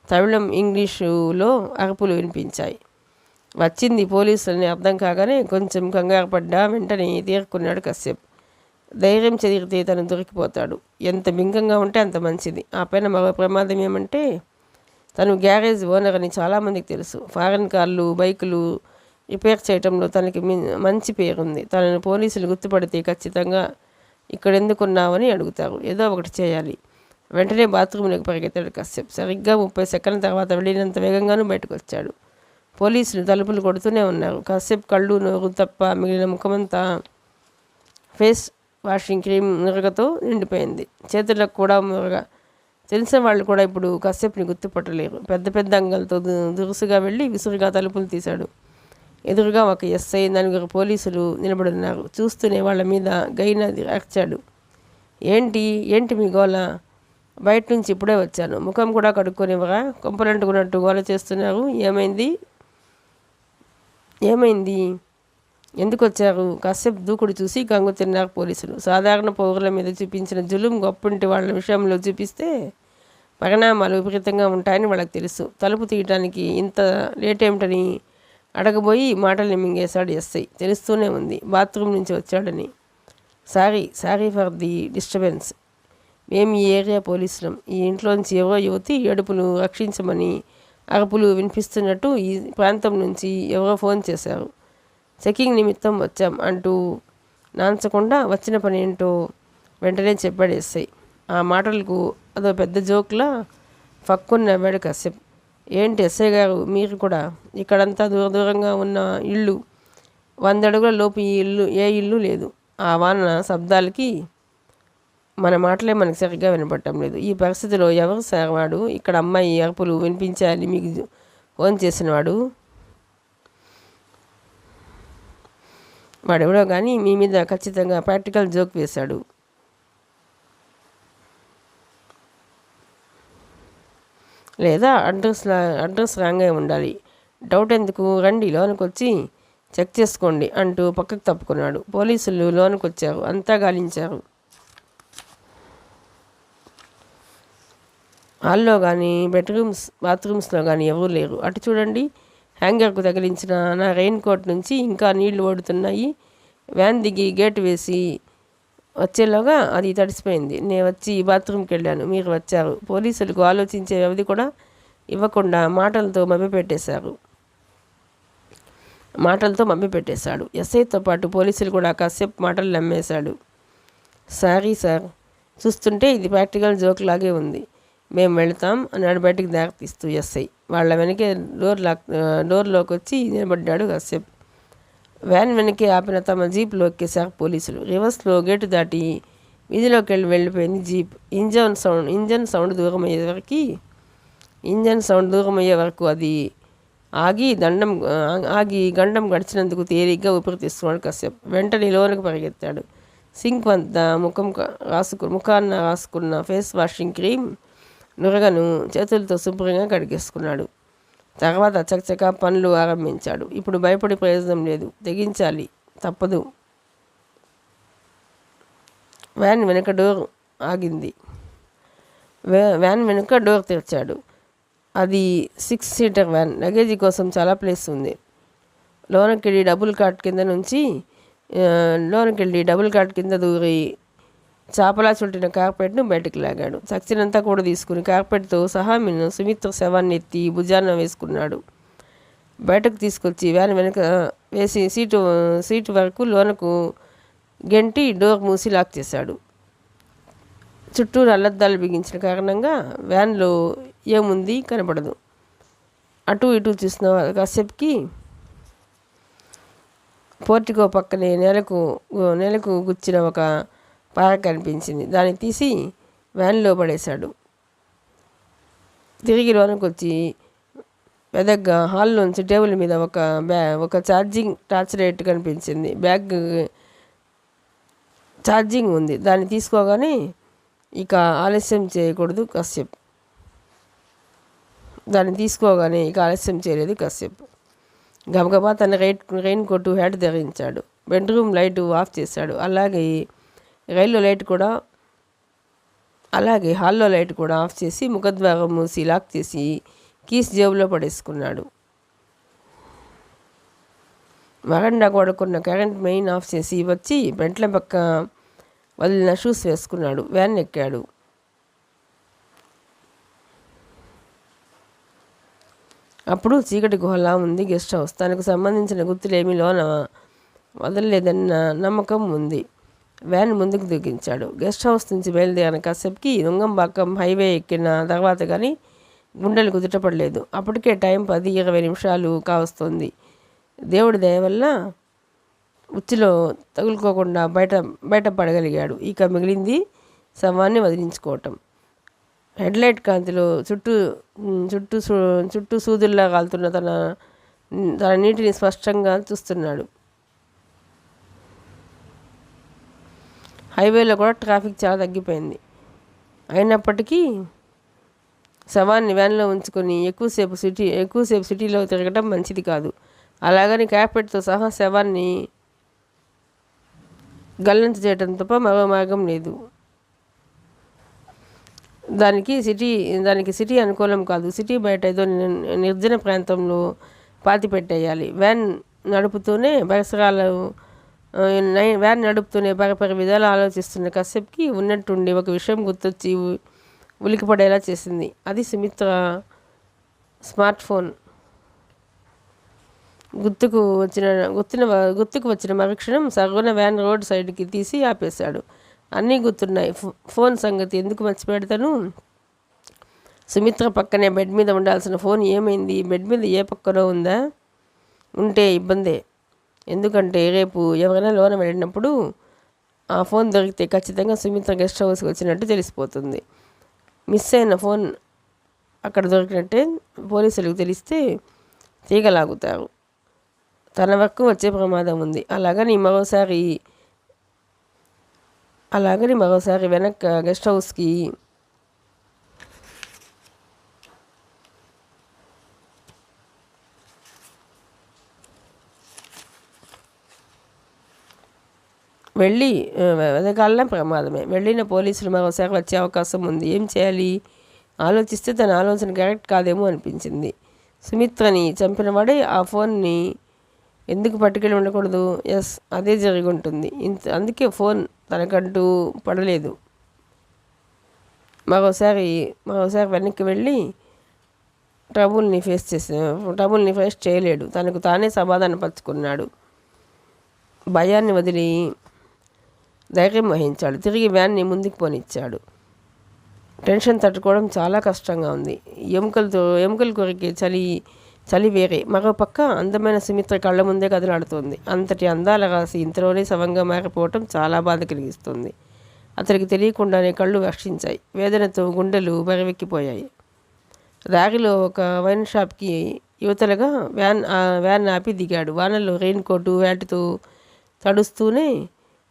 తమిళం ఇంగ్లీషులో అరుపులు వినిపించాయి. వచ్చింది పోలీసులని అర్థం కాగానే కొంచెం కంగారు పడ్డా వెంటనే తీరుకున్నాడు కశ్యప్. ధైర్యం చెదిరితే తను దొరికిపోతాడు. ఎంత బింకంగా ఉంటే అంత మంచిది. ఆ పైన మరో ప్రమాదం ఏమంటే తను గ్యారేజ్ ఓనర్ అని చాలామందికి తెలుసు. ఫారెన్ కార్లు, బైకులు రిపేర్ చేయటంలో తనకి మంచి పేరుంది. తనను పోలీసులు గుర్తుపడితే ఖచ్చితంగా ఇక్కడ ఎందుకున్నావని అడుగుతారు. ఏదో ఒకటి చేయాలి. వెంటనే బాత్రూంలోకి పరిగెత్తాడు కశ్యప్. సరిగ్గా 30 సెకండ్ల తర్వాత వెళ్ళినంత వేగంగానూ బయటకు వచ్చాడు. పోలీసులు తలుపులు కొడుతూనే ఉన్నారు. కశ్యప్ కళ్ళు, నోరు తప్ప మిగిలిన ముఖమంతా ఫేస్ వాషింగ్ క్రీమ్ నురగతో నిండిపోయింది. చేతులకు కూడా మురగ. తెలిసిన వాళ్ళు కూడా ఇప్పుడు కశ్యప్ని గుర్తుపట్టలేరు. పెద్ద పెద్ద అంగలతో దురుసుగా వెళ్ళి విసురుగా తలుపులు తీశాడు. ఎదురుగా ఒక ఎస్ఐ, 4 పోలీసులు నిలబడున్నారు. చూస్తూనే వాళ్ళ మీద గైన అర్చాడు. ఏంటి మీ గోల? బయట నుంచి ఇప్పుడే వచ్చాను. ముఖం కూడా కడుక్కొనివ్వరా? కొంపలంటుకున్నట్టు గోల చేస్తున్నారు. ఏమైంది? ఎందుకు వచ్చారు? కశ్యప్ దూకుడు చూసి కంగు తిన్నారు పోలీసులు. సాధారణ పౌరుల మీద చూపించిన జులుం గొప్పంటి వాళ్ళ విషయంలో చూపిస్తే పరిణామాలు విపరీతంగా ఉంటాయని వాళ్ళకి తెలుసు. తలుపు తీయటానికి ఇంత లేట్ ఏమిటని అడగబోయి మాటల్ని మింగేశాడు ఎస్ఐ. తెలుస్తూనే ఉంది బాత్రూమ్ నుంచి వచ్చాడని. Sorry for the disturbance. మేము ఈ ఏరియా పోలీసులం. ఈ ఇంట్లోంచి ఎవరో యువతి ఏడుపులు రక్షించమని అరుపులు వినిపిస్తున్నట్టు ఈ ప్రాంతం నుంచి ఎవరో ఫోన్ చేశారు. చెకింగ్ నిమిత్తం వచ్చాం అంటూ నాంచకుండా వచ్చిన పని ఏంటో వెంటనే చెప్పాడు ఎస్ఐ. ఆ మాటలకు అదో పెద్ద జోక్లా ఫక్కుని నవ్వాడు కశ్యప్. ఏంటి ఎస్ఐ గారు, మీరు కూడా? ఇక్కడంతా దూరంగా ఉన్న ఇళ్ళు, 100 అడుగుల లోపు ఏ ఇల్లు లేదు. ఆ వాన శబ్దాలకి మన మాటలే మనకు సరిగ్గా వినపడటం లేదు. ఈ పరిస్థితిలో ఎవరు సార్ వాడు? ఇక్కడ అమ్మాయి అరుపులు వినిపించాలి మీకు ఫోన్ చేసినవాడు? వాడెవడో కానీ మీ మీద ఖచ్చితంగా ప్రాక్టికల్ జోక్ వేశాడు. లేదా అడ్రస్ రాంగ్ అయి ఉండాలి. డౌట్ ఎందుకు, రండి లోనికి వచ్చి చెక్ చేసుకోండి అంటూ పక్కకు తప్పుకున్నాడు. పోలీసులు లోనికి వచ్చారు. అంతా గాలించారు. హాల్లో కానీ బాత్రూమ్స్లో కానీ ఎవరూ లేరు. అటు చూడండి, హ్యాంగర్కు తగిలించిన నా రెయిన్ కోట్ నుంచి ఇంకా నీళ్లు ఓడుతున్నాయి. వ్యాన్ దిగి గేటు వేసి వచ్చేలోగా అది తడిసిపోయింది. నేను వచ్చి బాత్రూమ్కి వెళ్ళాను, మీరు వచ్చారు. పోలీసులకు ఆలోచించే వ్యవధి కూడా ఇవ్వకుండా మాటలతో మభ్యపెట్టేశాడు. ఎస్ఐతో పాటు పోలీసులు కూడా కశ్యప్ మాటలు నమ్మేశాడు. సారీ సార్, చూస్తుంటే ఇది ప్రాక్టికల్ జోక్ లాగే ఉంది. మేము వెళతాం అన్నాడు బయటికి దారి తీస్తూ ఎస్ఐ. వాళ్ళ వెనకే డోర్లోకి వచ్చి నిలబడ్డాడు కశ్యప్. వ్యాన్ వెనకే ఆపిన తమ జీప్లో ఎక్కేశారు పోలీసులు. రివర్స్లో గేటు దాటి వీధిలోకి వెళ్ళిపోయింది జీప్. ఇంజన్ సౌండ్ దూరం అయ్యే వరకు అది ఆగి గండం గడిచినందుకు తేలిగ్గా ఊపిరి తీస్తున్నాడు కశ్యప్. వెంటనే లోనికి పరిగెత్తాడు. సింక్ వద్ద ముఖాన్న రాసుకున్న ఫేస్ వాషింగ్ క్రీమ్ నురగను చేతులతో శుభ్రంగా కడిగేసుకున్నాడు. తర్వాత చకచకా పనులు ఆరంభించాడు. ఇప్పుడు భయపడే ప్రయోజనం లేదు, తెగించాలి, తప్పదు. వ్యాన్ వెనుక డోర్ ఆగింది. వ్యాన్ వెనుక డోర్ తెరిచాడు. అది 6 సీటర్ వ్యాన్. లగేజీ కోసం చాలా ప్లేస్ ఉంది. లోనకెళ్ళి డబుల్ కాట్ కింద దూరి చాపలా చుట్టిన కార్పెట్ను బయటకు లాగాడు. చచ్చినంతా కూడా తీసుకుని కార్పెట్తో సహా సుమిత్ర శవాన్ని ఎత్తి భుజాన వేసుకున్నాడు. బయటకు తీసుకొచ్చి వ్యాన్ వెనక వేసి సీటు వరకు లోనకు గెంటి డోర్ మూసి లాక్ చేశాడు. చుట్టూ నల్లద్దాలు బిగించిన కారణంగా వ్యాన్లో ఏముంది కనపడదు. అటు ఇటు చూసిన కశ్యప్కి పోర్టికో పక్కనే నేలకు గుచ్చిన ఒక పార కనిపించింది. దాన్ని తీసి వ్యాన్లో పడేశాడు. తిరిగి లోనికి వచ్చి వెదగ్గా హాల్లోంచి టేబుల్ మీద ఒక ఛార్జింగ్ టార్చ్ లైట్ కనిపించింది. బ్యాగ్ ఛార్జింగ్ ఉంది. దాన్ని తీసుకోగానే ఇక ఆలస్యం చేయలేదు కశ్యప్. గబగబా తన రెయిన్ కోటు హ్యాట్ ధరించాడు. బెడ్రూమ్ లైట్ ఆఫ్ చేశాడు. అలాగే హాల్లో లైట్ కూడా ఆఫ్ చేసి ముఖద్వారం మూసి లాక్ చేసి కీస్ జేబులో పడేసుకున్నాడు. వరండా గోడకున్న కరెంట్ మెయిన్ ఆఫ్ చేసి వచ్చి బెంట్ల పక్క వదిలిన షూస్ వేసుకున్నాడు. వ్యాన్ ఎక్కాడు. అప్పుడు చీకటి గుహలా ఉంది గెస్ట్ హౌస్. తనకు సంబంధించిన గుర్తులేమీ లోన వదలలేదన్న నమ్మకం ఉంది. వ్యాన్ ముందుకు దూకించాడు. గెస్ట్ హౌస్ నుంచి బయలుదేరిన కాసేపుకి నుంగంబాకం హైవే ఎక్కిన తర్వాత కానీ గుండెలు కుదుటపడలేదు. అప్పటికే టైం 10-20 కావస్తుంది. దేవుడి దయ వల్ల ఉచ్చులో తగులుకోకుండా బయటపడగలిగాడు. ఇక మిగిలింది శవాన్ని వదిలించుకోవటం. హెడ్లైట్ కాంతిలో చుట్టూ సూదుల్లా కాలుతున్న తన నీటిని స్పష్టంగా చూస్తున్నాడు. హైవేలో కూడా ట్రాఫిక్ చాలా తగ్గిపోయింది. అయినప్పటికీ శవాన్ని వ్యాన్లో ఉంచుకొని ఎక్కువసేపు సిటీలో తిరగటం మంచిది కాదు. అలాగని క్యాపెట్తో సహా శవాన్ని గల్లంతు చేయటం తప్ప మరో మార్గం లేదు. దానికి సిటీ అనుకూలం కాదు. సిటీ బయట ఏదో నిర్జన ప్రాంతంలో పాతి పెట్టేయాలి. వ్యాన్ నడుపుతూనే పరపర విధాలు ఆలోచిస్తున్న కశ్యప్కి ఉన్నట్టుండి ఒక విషయం గుర్తొచ్చి ఉలికిపడేలా చేసింది. అది సుమిత్ర స్మార్ట్ ఫోన్. గుర్తుకు వచ్చిన మరుక్షణం సర్వన వ్యాన్ రోడ్ సైడ్కి తీసి ఆపేశాడు. అన్నీ గుర్తున్నాయి. ఫోన్ సంగతి ఎందుకు మర్చిపెడతాను? సుమిత్ర పక్కనే బెడ్ మీద ఉండాల్సిన ఫోన్ ఏమైంది? బెడ్ మీద ఏ పక్కనో ఉందా? ఉంటే ఇబ్బందే. ఎందుకంటే రేపు ఎవరైనా లోన వెళ్ళినప్పుడు ఆ ఫోన్ దొరికితే ఖచ్చితంగా సుమిత్ర గెస్ట్ హౌస్కి వచ్చినట్టు తెలిసిపోతుంది. మిస్ అయిన ఫోన్ అక్కడ దొరికినట్టే పోలీసులకు తెలిస్తే తీగలాగుతారు. తన వరకు వచ్చే ప్రమాదం ఉంది. అలాగని మరోసారి వెనక్కి గెస్ట్ హౌస్కి వెళ్ళి వెదకాలనే ప్రమాదమే. వెళ్ళిన పోలీసులు మరోసారి వచ్చే అవకాశం ఉంది. ఏం చేయాలి? ఆలోచిస్తే తన ఆలోచన కరెక్ట్ కాదేమో అనిపించింది. సుమిత్రని చంపినవాడే ఆ ఫోన్ని ఎందుకు పట్టుకెళ్ళి ఉండకూడదు? ఎస్, అదే జరిగి ఉంటుంది. అందుకే ఫోన్ తనకంటూ పడలేదు. మరోసారి వెనక్కి వెళ్ళి ట్రబుల్ని ఫేస్ చేయలేడు. తనకు తానే సమాధానం పరుచుకున్నాడు. భయాన్ని వదిలి ధైర్యం వహించాడు. తిరిగి వ్యాన్ని ముందుకు పోనిచ్చాడు. టెన్షన్ తట్టుకోవడం చాలా కష్టంగా ఉంది. ఎముకలు కొరికే చలి వేరే. మరోపక్క అందమైన సుమిత్ర కళ్ళ ముందే కదలాడుతోంది. అంతటి అందాల రాసి ఇంతలోనే శవంగా మారిపోవటం చాలా బాధ కలిగిస్తుంది. అతనికి తెలియకుండానే కళ్ళు వర్షించాయి. వేదనతో గుండెలు బరివెక్కిపోయాయి. దారిలో ఒక వైన్ షాప్కి యువతలుగా వ్యాన్ ఆపి దిగాడు. వానలో రెయిన్ కోటు హ్యాట్తో తడుస్తూనే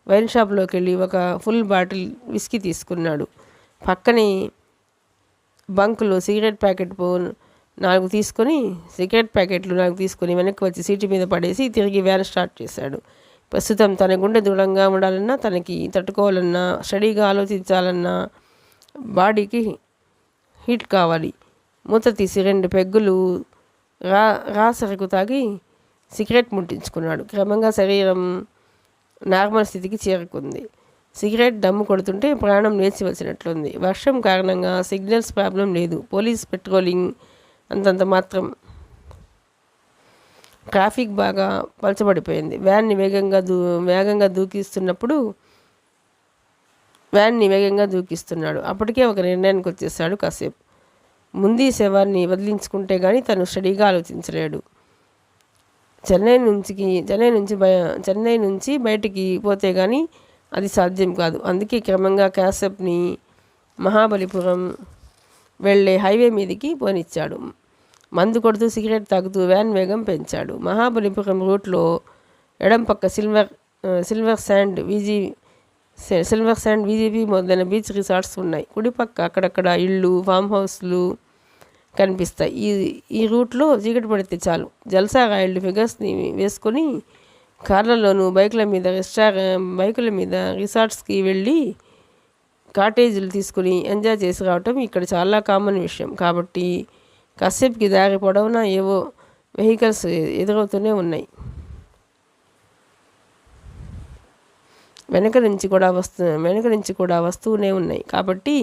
వైన్ షాప్లోకి వెళ్ళి ఒక ఫుల్ బాటిల్ విస్కీ తీసుకున్నాడు. పక్కనే బంకులో సిగరెట్ ప్యాకెట్లు 4 తీసుకొని వెనక్కి వచ్చి సీటు మీద పడేసి తిరిగి వ్యాన్ స్టార్ట్ చేశాడు. ప్రస్తుతం తన గుండె దృఢంగా ఉండాలన్నా, తనకి తట్టుకోవాలన్నా, స్టడీగా ఆలోచించాలన్నా బాడీకి హీట్ కావాలి. మూత తీసి 2 పెగ్గులు రాసరకు తాగి సిగరెట్ ముట్టించుకున్నాడు. క్రమంగా శరీరం నార్మల్ స్థితికి చేరుకుంది. సిగరెట్ దమ్ము కొడుతుంటే ప్రాణం లేచి వచ్చినట్లుంది. వర్షం కారణంగా సిగ్నల్స్ ప్రాబ్లం లేదు. పోలీస్ పెట్రోలింగ్ అంతంత మాత్రం. ట్రాఫిక్ బాగా పలచబడిపోయింది. వ్యాన్ని వేగంగా దూకిస్తున్నాడు. అప్పటికే ఒక నిర్ణయానికి వచ్చేసాడు కాసేపు. ముందు శవాన్ని వదిలించుకుంటే కానీ తను స్టడీగా ఆలోచించలేడు. చెన్నై నుంచి బయటికి పోతే కానీ అది సాధ్యం కాదు. అందుకే క్రమంగా కాసేప్ని మహాబలిపురం వెళ్ళే హైవే మీదకి పోనిచ్చాడు. మందు కొడుతూ సిగరెట్ తాగుతూ వ్యాన్ వేగం పెంచాడు. మహాబలిపురం రూట్లో ఎడం పక్క సిల్వర్ శాండ్ విజిపి మొదలైన బీచ్ రిసార్ట్స్ ఉన్నాయి. కుడిపక్క అక్కడక్కడ ఇళ్ళు, ఫామ్ హౌస్లు కనిపిస్తాయి. ఈ రూట్లో చీకటి పడితే చాలు జల్సా రాయిల్డ్ ఫిగర్స్ని వేసుకొని కార్లలోనూ బైకుల మీద రిసార్ట్స్కి వెళ్ళి కాటేజీలు తీసుకుని ఎంజాయ్ చేసి రావటం ఇక్కడ చాలా కామన్ విషయం. కాబట్టి కాసేపుకి దారి పొడవునా ఏవో వెహికల్స్ ఎదురవుతూనే ఉన్నాయి. వెనక నుంచి కూడా వస్తూనే ఉన్నాయి. కాబట్టి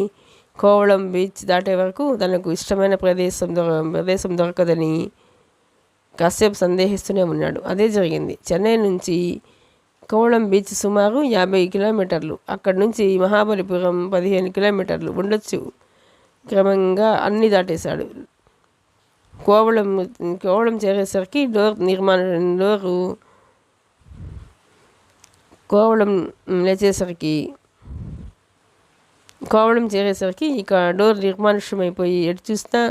కోవళం బీచ్ దాటే వరకు తనకు ఇష్టమైన ప్రదేశం దొరకదని కశ్యప్ సందేహిస్తూనే ఉన్నాడు. అదే జరిగింది. చెన్నై నుంచి కోవళం బీచ్ సుమారు 50 కిలోమీటర్లు, అక్కడి నుంచి మహాబలిపురం 15 కిలోమీటర్లు ఉండొచ్చు. క్రమంగా అన్నీ దాటేశాడు. కోవళం చేరేసరికి కోవళం చేరేసరికి ఇక డోర్ నిర్మానుష్యమైపోయి ఎటు చూసినా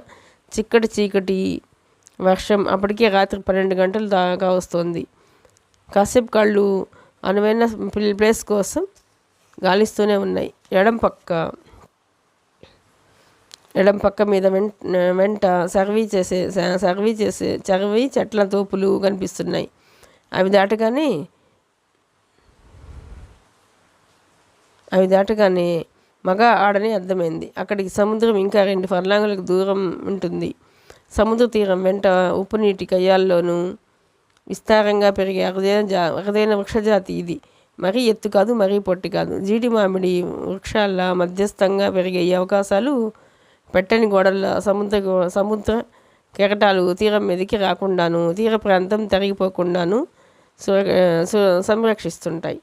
చీకటి వర్షం. అప్పటికే రాత్రి 12 గంటలు దాకా వస్తుంది. కశ్యప్ కళ్ళు అనువైన ప్లేస్ కోసం గాలిస్తూనే ఉన్నాయి. ఎడం పక్క మీద వెంట సర్వీ చెట్ల తోపులు కనిపిస్తున్నాయి. అవి దాటగానే మగ ఆడని అర్థమైంది. అక్కడికి సముద్రం ఇంకా 2 ఫర్లాంగులకు దూరం ఉంటుంది. సముద్ర తీరం వెంట ఉప్పు నీటి కయ్యాల్లోనూ విస్తారంగా పెరిగే అరుదైన వృక్షజాతి ఇది. మరీ ఎత్తు కాదు, మరీ పొట్టి కాదు. జీడి మామిడి వృక్షాల మధ్యస్థంగా పెరిగే ఈ అవకాశాలు పెట్టని గోడల సముద్ర కెరటాలు తీరం మీదకి రాకుండాను, తీర ప్రాంతం తరిగిపోకుండాను సంరక్షిస్తుంటాయి.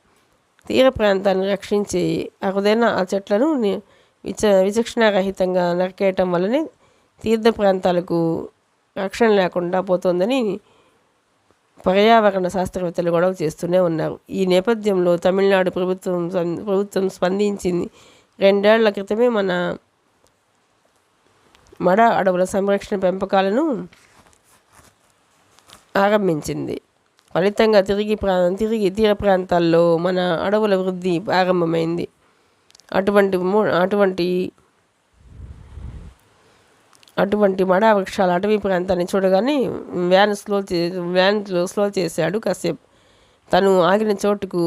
తీర ప్రాంతాన్ని రక్షించి అరుదైన ఆ చెట్లను విచక్షణారహితంగా నరికేయటం వల్లనే తీర్థ ప్రాంతాలకు రక్షణ లేకుండా పోతోందని పర్యావరణ శాస్త్రవేత్తలు గొడవ చేస్తూనే ఉన్నారు. ఈ నేపథ్యంలో తమిళనాడు ప్రభుత్వం స్పందించింది. 2 ఏళ్ల క్రితమే మడ అడవుల సంరక్షణ పెంపకాలను ఆరంభించింది. ఫలితంగా తిరిగి తీర ప్రాంతాల్లో మన అడవుల వృద్ధి ప్రారంభమైంది. అటువంటి మడా వృక్షాల అటవీ ప్రాంతాన్ని చూడగానే వ్యాన్ స్లో చేశాడు కశ్యప్. తను ఆగిన చోటుకు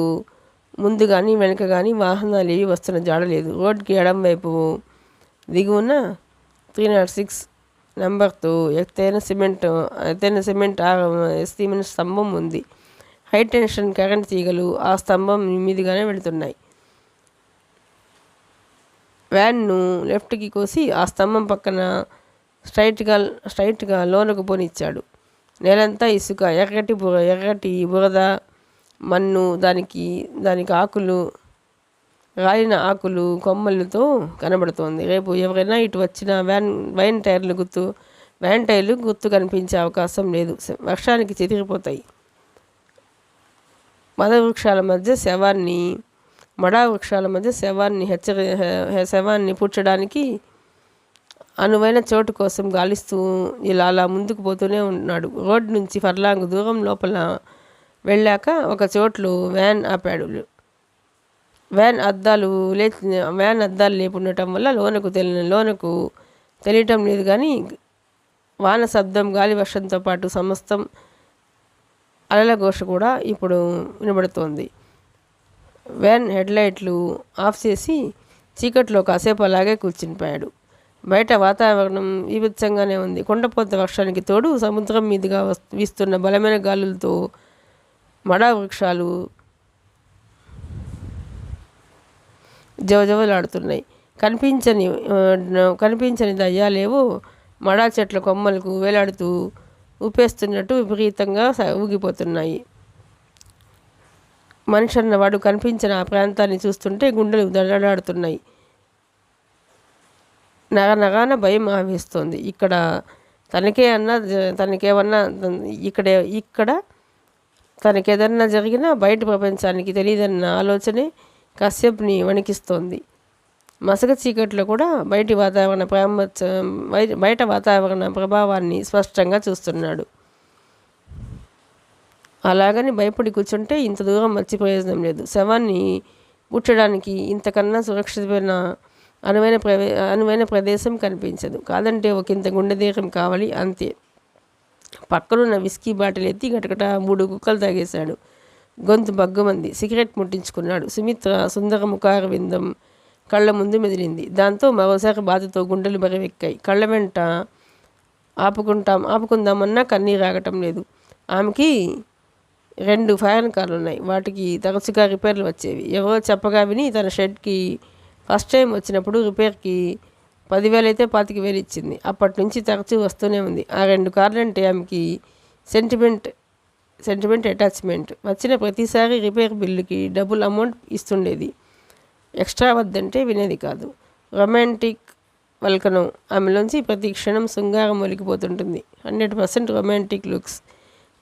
ముందు కానీ వెనుక కానీ వాహనాలు ఏవి వస్తున్న జాడలేదు. రోడ్డుకి ఎడం వైపు దిగువన 306 నెంబర్తో ఎత్తైన సిమెంట్ స్తంభం ఉంది. హై టెన్షన్ కరెంట్ తీగలు ఆ స్తంభం మీదుగానే వెళుతున్నాయి. వ్యాన్ను లెఫ్ట్కి కోసి ఆ స్తంభం పక్కన స్ట్రైట్గా లోనకు పోనిచ్చాడు. నేలంతా ఇసుక, ఎర్రటి బురద, మన్ను, దానికి ఆకులు, రాలిన ఆకులు, కొమ్మలతో కనబడుతోంది. రేపు ఎవరైనా ఇటు వచ్చిన వ్యాన్ టైర్లు గుర్తు కనిపించే అవకాశం లేదు. వర్షానికి చెదిరిపోతాయి. మడా వృక్షాల మధ్య శవాన్ని పూడ్చడానికి అనువైన చోటు కోసం గాలిస్తూ అలా ముందుకు పోతూనే ఉన్నాడు. రోడ్డు నుంచి ఫర్లాంగ్ దూరం లోపల వెళ్ళాక ఒక చోట్లో వ్యాన్ ఆపాడు. వ్యాన్ అద్దాలు లేపుండటం వల్ల లోనకు తెలియటం లేదు. కానీ వాన శబ్దం, గాలి వర్షంతో పాటు సమస్తం అలల ఘోష కూడా ఇప్పుడు వినబడుతోంది. వ్యాన్ హెడ్లైట్లు ఆఫ్ చేసి చీకట్లో కాసేపు అలాగే కూర్చునిపోయాడు. బయట వాతావరణం విభిత్సంగానే ఉంది. కొండపోత వర్షానికి తోడు సముద్రం మీదుగా వీస్తున్న బలమైన గాలులతో మడా వృక్షాలు జవజవలాడుతున్నాయి. కనిపించని దయ్యాలేవో మడా చెట్ల కొమ్మలకు వేలాడుతూ ఊపేస్తున్నట్టు విపరీతంగా ఊగిపోతున్నాయి. మనిషి అన్నవాడు కనిపించిన ఆ ప్రాంతాన్ని చూస్తుంటే గుండెలు దడలాడుతున్నాయి. నగనగాన భయం ఆవేస్తోంది. ఇక్కడ తనకేదన్నా జరిగినా బయట ప్రపంచానికి తెలియదన్న ఆలోచనే కశ్యప్ని వణికిస్తోంది. మసక చీకట్లో కూడా బయట వాతావరణ ప్రభావాన్ని స్పష్టంగా చూస్తున్నాడు. అలాగని భయపడి కూర్చుంటే ఇంత దూరం వచ్చి ప్రయోజనం లేదు. శవాన్ని పుట్టడానికి ఇంతకన్నా సురక్షితమైన అనువైన ప్రదేశం కనిపించదు. కాదంటే ఒకంత గుండె ధైర్యం కావాలి, అంతే. పక్కనున్న విస్కీ బాటిల్ ఎత్తి గటగట 3 గుక్కలు తాగేశాడు. గొంతు బగ్గుమంది. సిగరెట్ ముట్టించుకున్నాడు. సుమిత్ర సుందర ముఖార విందం కళ్ళ ముందు మెదిలింది. దాంతో మరోసారి బాధతో గుండెలు బరివెక్కాయి. కళ్ళ వెంట ఆపుకుందామన్నా కన్నీరు ఆగటం లేదు. ఆమెకి 2 ఫారెన్ కార్లు ఉన్నాయి. వాటికి తరచుగా రిపేర్లు వచ్చేవి. ఎవరో చెప్పగా విని తన షెడ్కి ఫస్ట్ టైం వచ్చినప్పుడు రిపేర్కి 10,000 అయితే 25,000 ఇచ్చింది. అప్పటి నుంచి తరచూ వస్తూనే ఉంది. ఆ 2 కార్లంటే ఆమెకి సెంటిమెంట్ అటాచ్మెంట్. వచ్చిన ప్రతిసారి రిపేర్ బిల్లుకి డబుల్ అమౌంట్ ఇస్తుండేది. ఎక్స్ట్రా వద్దంటే వినేది కాదు. రొమాంటిక్ వల్కనం ఆమెలోంచి ప్రతి క్షణం శృంగారం ఒలికిపోతుంటుంది. 100% రొమాంటిక్ లుక్స్.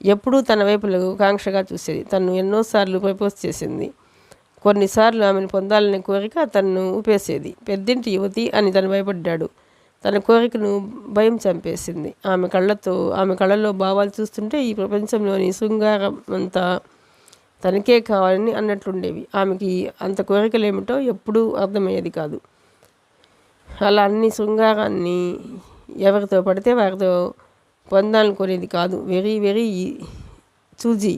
ఎప్పుడూ తన వైపులో కాంక్షగా చూసేది. తను ఎన్నోసార్లు ప్రపోజ్ చేసింది. కొన్నిసార్లు ఆమెను పొందాలనే కోరిక తనను ఊపేసేది. పెద్దింటి యువతి అని తను భయపడ్డాడు. తన కోరికను భయం చంపేసింది. ఆమె కళ్ళల్లో భావాలు చూస్తుంటే ఈ ప్రపంచంలోని శృంగారం అంతా తనకే కావాలని అన్నట్లుండేవి. ఆమెకి అంత కోరికలేమిటో ఎప్పుడూ అర్థమయ్యేది కాదు. అలా అన్ని శృంగారాన్ని ఎవరితో పడితే వారితో పొందాలనుకునేది కాదు. Very very choosy.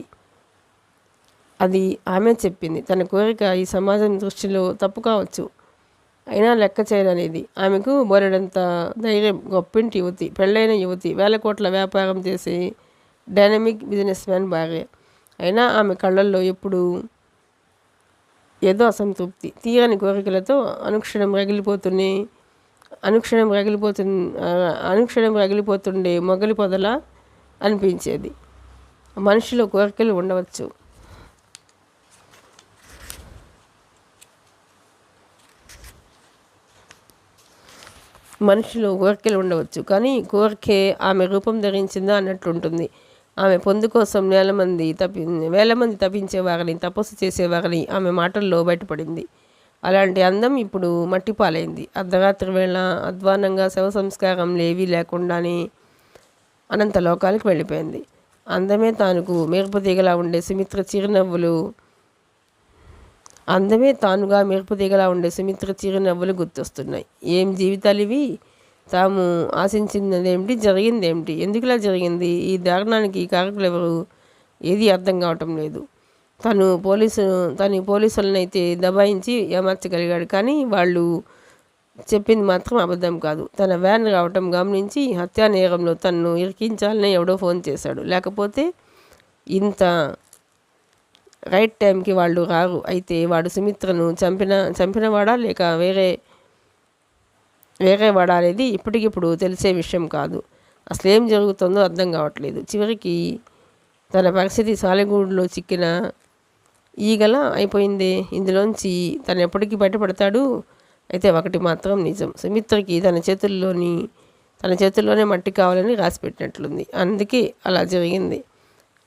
అది ఆమె చెప్పింది. తన కోరిక ఈ సమాజం దృష్టిలో తప్పు కావచ్చు, అయినా లెక్క చేయననేది. ఆమెకు బోలెడంత ధైర్యం. గొప్పింటి యువతి, పెళ్ళైన యువతి, 1,000 కోట్ల వ్యాపారం చేసే డైనమిక్ బిజినెస్ మ్యాన్ భార్య. అయినా ఆమె కళ్ళల్లో ఎప్పుడు ఏదో అసంతృప్తి. తీరని కోరికలతో అనుక్షణం రగిలిపోతుండే మొగలి పొదల అనిపించేది. మనిషిలో కోరికలు ఉండవచ్చు, కానీ కోరికే ఆమె రూపం ధరించిందా అన్నట్లుంటుంది. ఆమె పొందు కోసం వేల మంది తప్పించేవారని, తపస్సు చేసేవారని ఆమె మాటల్లో బయటపడింది. అలాంటి అందం ఇప్పుడు మట్టిపాలైంది. అర్ధరాత్రి వేళ అధ్వానంగా శవ సంస్కారంలు ఏవీ లేకుండానే అనంత లోకాలకు వెళ్ళిపోయింది. అందమే తానుగా మెరుపు తీగలా ఉండే చిరునవ్వులు గుర్తొస్తున్నాయి. ఏం జీవితాలు ఇవి! తాము ఆశించినదేమిటి, జరిగిందేమిటి, ఎందుకులా జరిగింది, ఈ దారుణానికి కారకులెవరు? ఏది అర్థం కావటం లేదు. తను పోలీసులనైతే దబాయించి ఏమార్చగలిగాడు. కానీ వాళ్ళు చెప్పింది మాత్రం అబద్ధం కాదు. తన వ్యాన్ రావటం గమనించి హత్యా నేరంలో తనను ఇరికించాలని ఎవడో ఫోన్ చేశాడు. లేకపోతే ఇంత రైట్ టైంకి వాళ్ళు రారు. అయితే వాడు సుమిత్రను చంపినవాడా లేక వేరే వాడా అనేది ఇప్పటికిప్పుడు తెలిసే విషయం కాదు. అసలేం జరుగుతుందో అర్థం కావట్లేదు. చివరికి తన పరిస్థితి సాలెగూడులో చిక్కిన ఈగల అయిపోయిందే. ఇందులోంచి తను ఎప్పటికీ బయటపడతాడు? అయితే ఒకటి మాత్రం నిజం, సుమిత్రకి తన చేతుల్లోనే మట్టి కావాలని రాసిపెట్టినట్లుంది. అందుకే అలా జరిగింది.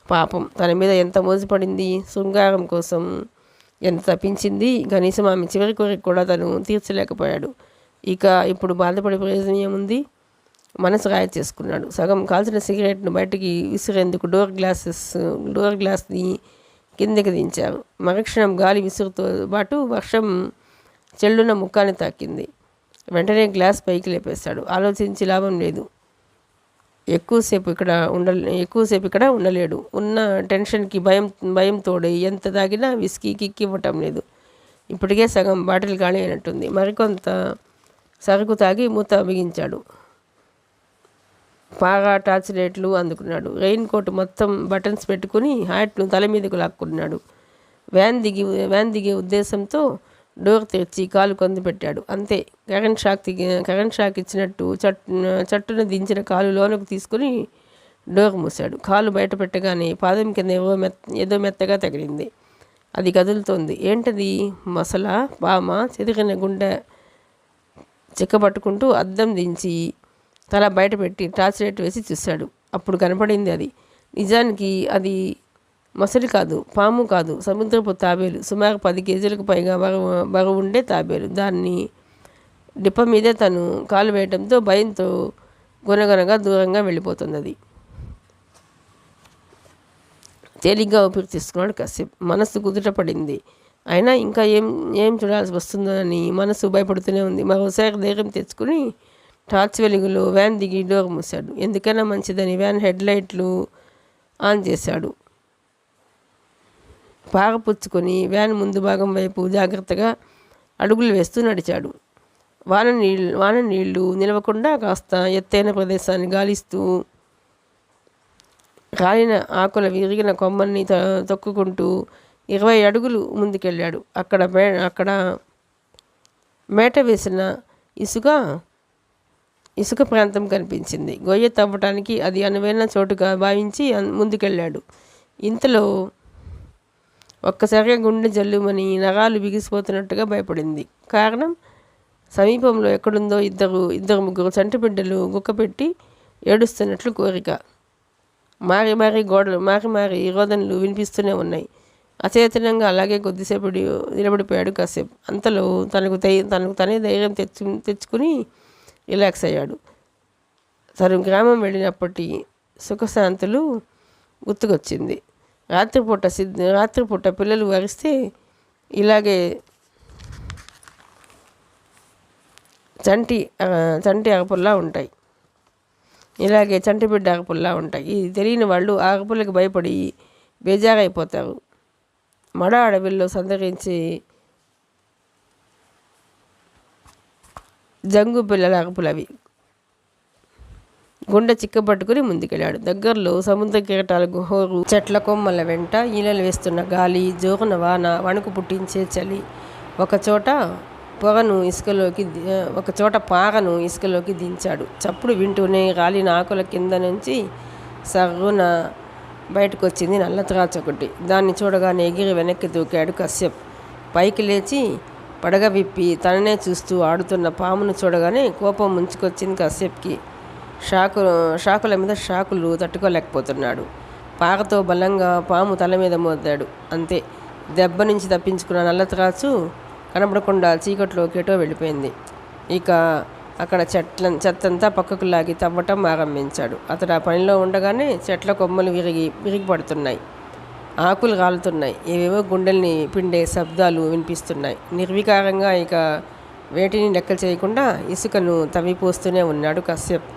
పాపం, తన మీద ఎంత మోసపడింది, శృంగారం కోసం ఎంత తప్పించింది. కనీసం ఆమె చివరి కోరిక కూడా తను తీర్చలేకపోయాడు. ఇక ఇప్పుడు బాధపడే ప్రయోజనం ఏముంది? మనసు రాయ చేసుకున్నాడు. సగం కాల్చిన సిగరెట్ను బయటికి విసిరేందుకు డోర్ గ్లాస్ని కిందకి దించారు. మరుక్షణం గాలి విసురుతో పాటు వర్షం చెల్లున ముఖాన్ని తాకింది. వెంటనే గ్లాస్ పైకి లేపేశాడు. ఆలోచించి లాభం లేదు. ఎక్కువసేపు ఇక్కడ ఉండలేడు. ఉన్న టెన్షన్కి భయం తోడై ఎంత తాగినా విస్కీ కిక్కి ఇవ్వటం లేదు. ఇప్పటికే సగం బాటిల్ ఖాళీ అయినట్టుంది. మరికొంత సరుకు తాగి మూత బిగించాడు. పాగా టార్చ్ లైట్లు అందుకున్నాడు. రెయిన్ కోట్ మొత్తం బటన్స్ పెట్టుకుని హ్యాట్ను తల మీదకు లాక్కున్నాడు. వ్యాన్ దిగే ఉద్దేశంతో డోర్ తెరిచి కాలు కొందు పెట్టాడు. అంతే, కరెంట్ షాక్ ఇచ్చినట్టు చట్టున దించిన కాలు లోనకు తీసుకుని డోర్ మూశాడు. కాలు బయట పెట్టగానే పాదం కింద ఏదో మెత్తగా తగిలింది. అది కదులుతోంది. ఏంటది? మసలా, పామ? చెదిరిన గుండె చిక్కబట్టుకుంటూ అద్దం దించి తల బయట పెట్టి టార్చ్ లైట్ వేసి చూశాడు. అప్పుడు కనపడింది అది. నిజానికి అది మసలి కాదు, పాము కాదు, సముద్రపు తాబేలు. సుమారు 10 కేజీలకు పైగా బరువు ఉండే తాబేలు. దాన్ని డిప్ప మీదే తను కాలు వేయడంతో భయంతో గునగనగా దూరంగా వెళ్ళిపోతుంది. అది తేలిగ్గా ఊపిరి తీసుకున్నాడు కాసేపు. మనసు కుదుట పడింది. అయినా ఇంకా ఏం చూడాల్సి వస్తుందని మనసు భయపడుతూనే ఉంది. మరోసారి ధైర్యం తెచ్చుకుని టార్చ్ వెలుగులో వ్యాన్ దిగి డోర్ మూశాడు. ఎందుకైనా మంచిదని వ్యాన్ హెడ్ లైట్లు ఆన్ చేశాడు. పాగపుచ్చుకొని వ్యాన్ ముందు భాగం వైపు జాగ్రత్తగా అడుగులు వేస్తూ నడిచాడు. వాన నీళ్లు నిలవకుండా కాస్త ఎత్తైన ప్రదేశాన్ని గాలిస్తూ కాలిన ఆకుల విరిగిన కొమ్మల్ని తొక్కుకుంటూ 20 అడుగులు ముందుకెళ్ళాడు. అక్కడ మేట వేసిన ఇసుక ప్రాంతం కనిపించింది. గొయ్య తవ్వటానికి అది అనువైన చోటుగా భావించి ముందుకెళ్ళాడు. ఇంతలో ఒక్కసారిగా గుండె జల్లుమని నరాలు బిగిసిపోతున్నట్టుగా భయపడింది. కారణం, సమీపంలో ఎక్కడుందో ఇద్దరు ముగ్గురు చంటి బిడ్డలు గుక్కపెట్టి ఏడుస్తున్నట్లు కోరిక. మారి మారి రోదనలు వినిపిస్తూనే ఉన్నాయి. అచేతనంగా అలాగే కొద్దిసేపు నిలబడిపోయాడు కశ్యప్. అంతలో తనకు తనే ధైర్యం తెచ్చుకుని రిలాక్స్ అయ్యాడు. తను గ్రామం వెళ్ళినప్పటి సుఖశాంతులు గుర్తుకొచ్చింది. రాత్రిపూట పిల్లలు వరిస్తే ఇలాగే చంటి అరపుల్లా ఉంటాయి. ఇలాగే చంటి బిడ్డ అరపుల్లా ఉంటాయి. ఇది తెలియని వాళ్ళు ఆ అరపులకు భయపడి బేజారైపోతారు. మడ అడవిలో సంతరించి జంగు పిల్లల అరపులవి. గుండె చిక్కబట్టుకుని ముందుకెళ్ళాడు. దగ్గరలో సముద్ర కిరటాల గుహోరు, చెట్ల కొమ్మల వెంట ఈలలు వేస్తున్న గాలి, జోరున వాన, వణుకు పుట్టించే చలి. ఒకచోట పారను ఇసుకలోకి దించాడు. చప్పుడు వింటూనే రాలిన ఆకుల కింద నుంచి సర్రున బయటకు వచ్చింది నల్ల త్రాచు ఒకటి. దాన్ని చూడగానే ఎగిరి వెనక్కి దూకాడు కశ్యప్. పైకి లేచి పడగ విప్పి తననే చూస్తూ ఆడుతున్న పామును చూడగానే కోపం ముంచుకొచ్చింది కశ్యప్కి. షాకుల మీద షాకులు తట్టుకోలేకపోతున్నాడు. పారతో బలంగా పాము తల మీద మోదాడు. అంతే, దెబ్బ నుంచి తప్పించుకున్న నల్ల త్రాచు కనబడకుండా చీకట్లోకి ఎటో వెళ్ళిపోయింది. ఇక అక్కడ చెత్తంతా పక్కకు లాగి తవ్వటం ఆరంభించాడు. అతడు ఆ పనిలో ఉండగానే చెట్ల కొమ్మలు విరిగి పడుతున్నాయి. ఆకులు రాలుతున్నాయి. ఏవేవో గుండెల్ని పిండే శబ్దాలు వినిపిస్తున్నాయి. నిర్వికారంగా ఇక వేటిని లెక్క చేయకుండా ఇసుకను తవ్విపోస్తూనే ఉన్నాడు కశ్యప్.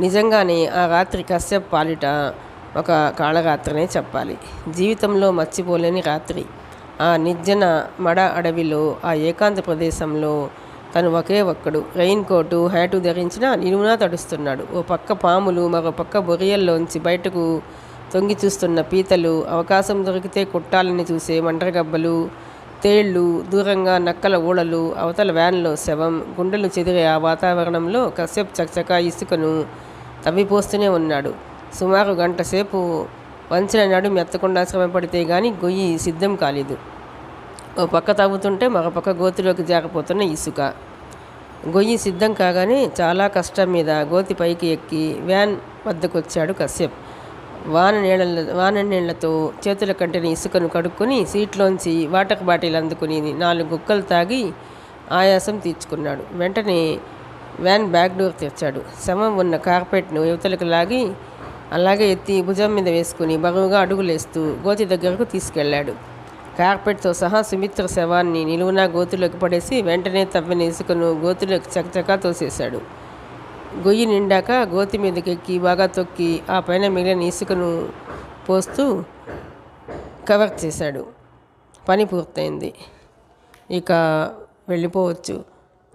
నిజంగానే ఆ రాత్రి కశ్యప్ పాలిట ఒక కాళరాత్రనే చెప్పాలి. జీవితంలో మర్చిపోలేని రాత్రి. ఆ నిర్జన మడ అడవిలో, ఆ ఏకాంత ప్రదేశంలో తను ఒకే ఒక్కడు. రెయిన్ కోటు, హ్యాటు ధరించిన నిలువునా తడుస్తున్నాడు. ఓ పక్క పాములు, మరో పక్క బొరియల్లోంచి బయటకు తొంగి చూస్తున్న పీతలు, అవకాశం దొరికితే కుట్టాలని చూసే మంటరగబ్బలు, తేళ్లు, దూరంగా నక్కల ఊళలు, అవతల వ్యాన్లో శవం. గుండెలు చెదిరే ఆ వాతావరణంలో కశ్యప్ చకచకా ఇసుకను తవ్విపోస్తూనే ఉన్నాడు. సుమారు గంట సేపు వంచిన నడుము ఎత్తకుండా శ్రమపడితే గాని గొయ్యి సిద్ధం కాలేదు. ఓ పక్క తవ్వుతుంటే మరొక గోతిలోకి జారిపోతున్న ఇసుక. గొయ్యి సిద్ధం కాగానే చాలా కష్టం మీద గోతి పైకి ఎక్కి వ్యాన్ వద్దకొచ్చాడు కశ్యప్. వాన నీళ్లతో చేతుల కంటిన ఇసుకను కడుక్కొని సీట్లోంచి వాటర్ బాటిల్ అందుకుని 4 గుక్కలు తాగి ఆయాసం తీర్చుకున్నాడు. వెంటనే వ్యాన్ బ్యాక్ డోర్ తెరిచాడు. శవం ఉన్న కార్పెట్ను యువతలకు లాగి అలాగే ఎత్తి భుజం మీద వేసుకుని బరువుగా అడుగులేస్తూ గోతి దగ్గరకు తీసుకెళ్లాడు. కార్పెట్తో సహా సుమిత్ర శవాన్ని నిలువునా గోతిలోకి పడేసి వెంటనే తవ్విన ఇసుకను గోతిలోకి చకచకా తోసేశాడు. గొయ్యి నిండాక గోతి మీదకెక్కి బాగా తొక్కి ఆ పైన మిగిలిన ఇసుకను పోస్తూ కవర్ చేశాడు. పని పూర్తయింది. ఇక వెళ్ళిపోవచ్చు.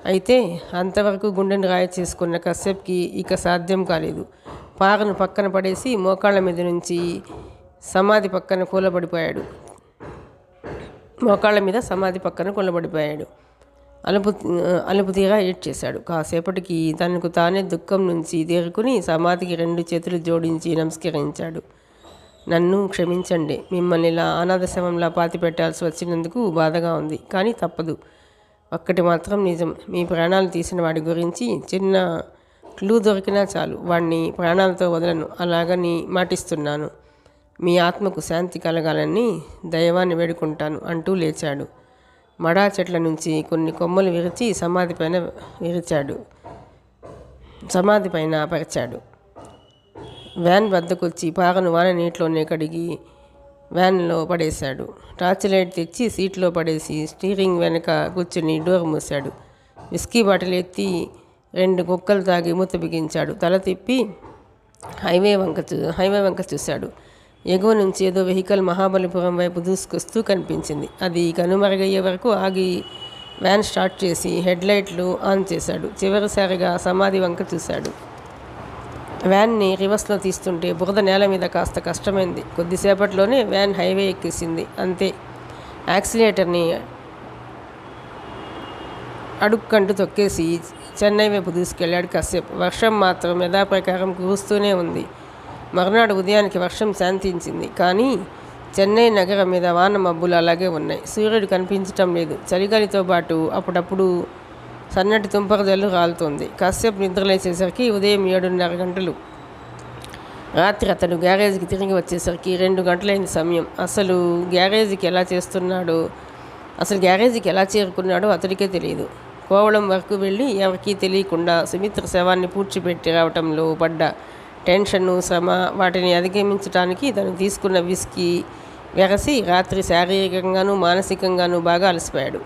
అయితే అంతవరకు గుండెని రాయి చేసుకున్న కశ్యప్కి ఇక సాధ్యం కాలేదు. పారను పక్కన పడేసి మోకాళ్ళ మీద నుంచి సమాధి పక్కన కూలబడిపోయాడు. అలుపు తీరా ఏడ్చేశాడు. కాసేపటికి తనకు తానే దుఃఖం నుంచి తేరుకుని సమాధికి 2 చేతులు జోడించి నమస్కరించాడు. నన్ను క్షమించండి. మిమ్మల్ని ఇలా అనాథ శవంలా పాతి పెట్టాల్సి వచ్చినందుకు బాధగా ఉంది. కానీ తప్పదు. ఒక్కటి మాత్రం నిజం. మీ ప్రాణాలు తీసిన వాడి గురించి చిన్న క్లూ దొరికినా చాలు, వాడిని ప్రాణాలతో వదలను. అలాగని మాటిస్తున్నాను. మీ ఆత్మకు శాంతి కలగాలని దైవాన్ని వేడుకుంటాను అంటూ లేచాడు. మడా చెట్ల నుంచి కొన్ని కొమ్మలు విరిచి సమాధి పైన పరిచాడు. వ్యాన్ వద్దకొచ్చి పారను వాన నీటిలోనే కడిగి వ్యాన్లో పడేశాడు. టార్చ్ లైట్ తెచ్చి సీట్లో పడేసి స్టీరింగ్ వెనక కూర్చుని డోర్ మూశాడు. విస్కీ బాటిల్ ఎత్తి 2 గుక్కలు తాగి మూత బిగించాడు. తల తిప్పి హైవే వంక చూశాడు. ఎగువ నుంచి ఏదో వెహికల్ మహాబలిపురం వైపు దూసుకొస్తూ కనిపించింది. అది కనుమరుగయ్యే వరకు ఆగి వ్యాన్ స్టార్ట్ చేసి హెడ్లైట్లు ఆన్ చేశాడు. చివరిసారిగా సమాధి వంక చూశాడు. వ్యాన్ని రివర్స్లో తీస్తుంటే బురద నేల మీద కాస్త కష్టమైంది. కొద్దిసేపట్లోనే వ్యాన్ హైవే ఎక్కేసింది. అంతే. యాక్సిలేటర్ని అడుక్కంటూ తొక్కేసి చెన్నై వైపు దూసుకెళ్ళాడు కశ్యప్. వర్షం మాత్రం యథాప్రకారం కురుస్తూనే ఉంది. మరునాడు ఉదయానికి వర్షం శాంతించింది. కానీ చెన్నై నగరం మీద వాన మబ్బులు అలాగే ఉన్నాయి. సూర్యుడు కనిపించటం లేదు. చలిగాలితో పాటు అప్పుడప్పుడు సన్నటి తుంపర జల్లు రాలుతోంది. కశ్యప్ నిద్రలేసేసరికి ఉదయం 7:30 గంటలు. రాత్రి అతడు గ్యారేజ్కి తిరిగి వచ్చేసరికి 2 గంటలైన సమయం. అసలు గ్యారేజీకి ఎలా చేరుకున్నాడో అతడికే తెలియదు. కోవళం వరకు వెళ్ళి ఎవరికీ తెలియకుండా సుమిత్ర శవాన్ని పూడ్చిపెట్టి రావటంలో పడ్డ టెన్షను, శ్రమ, వాటిని అధిగమించడానికి తను తీసుకున్న విస్కీ వెరసి రాత్రి శారీరకంగానూ మానసికంగానూ బాగా అలసిపోయాడు.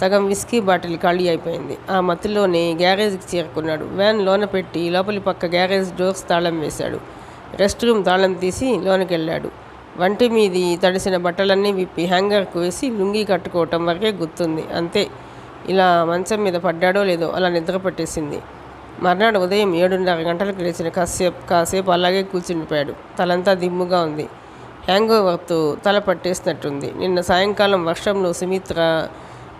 సగం విస్కీ బాటిల్ ఖాళీ అయిపోయింది. ఆ మత్తులోనే గ్యారేజ్కి చేరుకున్నాడు. వ్యాన్ లోన పెట్టి లోపలి పక్క గ్యారేజ్ డోర్స్ తాళం వేశాడు. రెస్ట్ రూమ్ తాళం తీసి లోనికి వెళ్ళాడు. వంటి మీది తడిసిన బట్టలన్నీ విప్పి హ్యాంగర్కు వేసి లుంగీ కట్టుకోవటం వరకే గుర్తుంది. అంతే. ఇలా మంచం మీద పడ్డాడో లేదో అలా నిద్ర పట్టేసింది. మర్నాడు ఉదయం 7:30 గంటలకు లేచిన కశ్యప్ కాసేపు అలాగే కూర్చుండిపోయాడు. తలంతా దిమ్ముగా ఉంది. హ్యాంగోవర్తో తల పట్టేసినట్టుంది. నిన్న సాయంకాలం వర్షంలో సుమిత్ర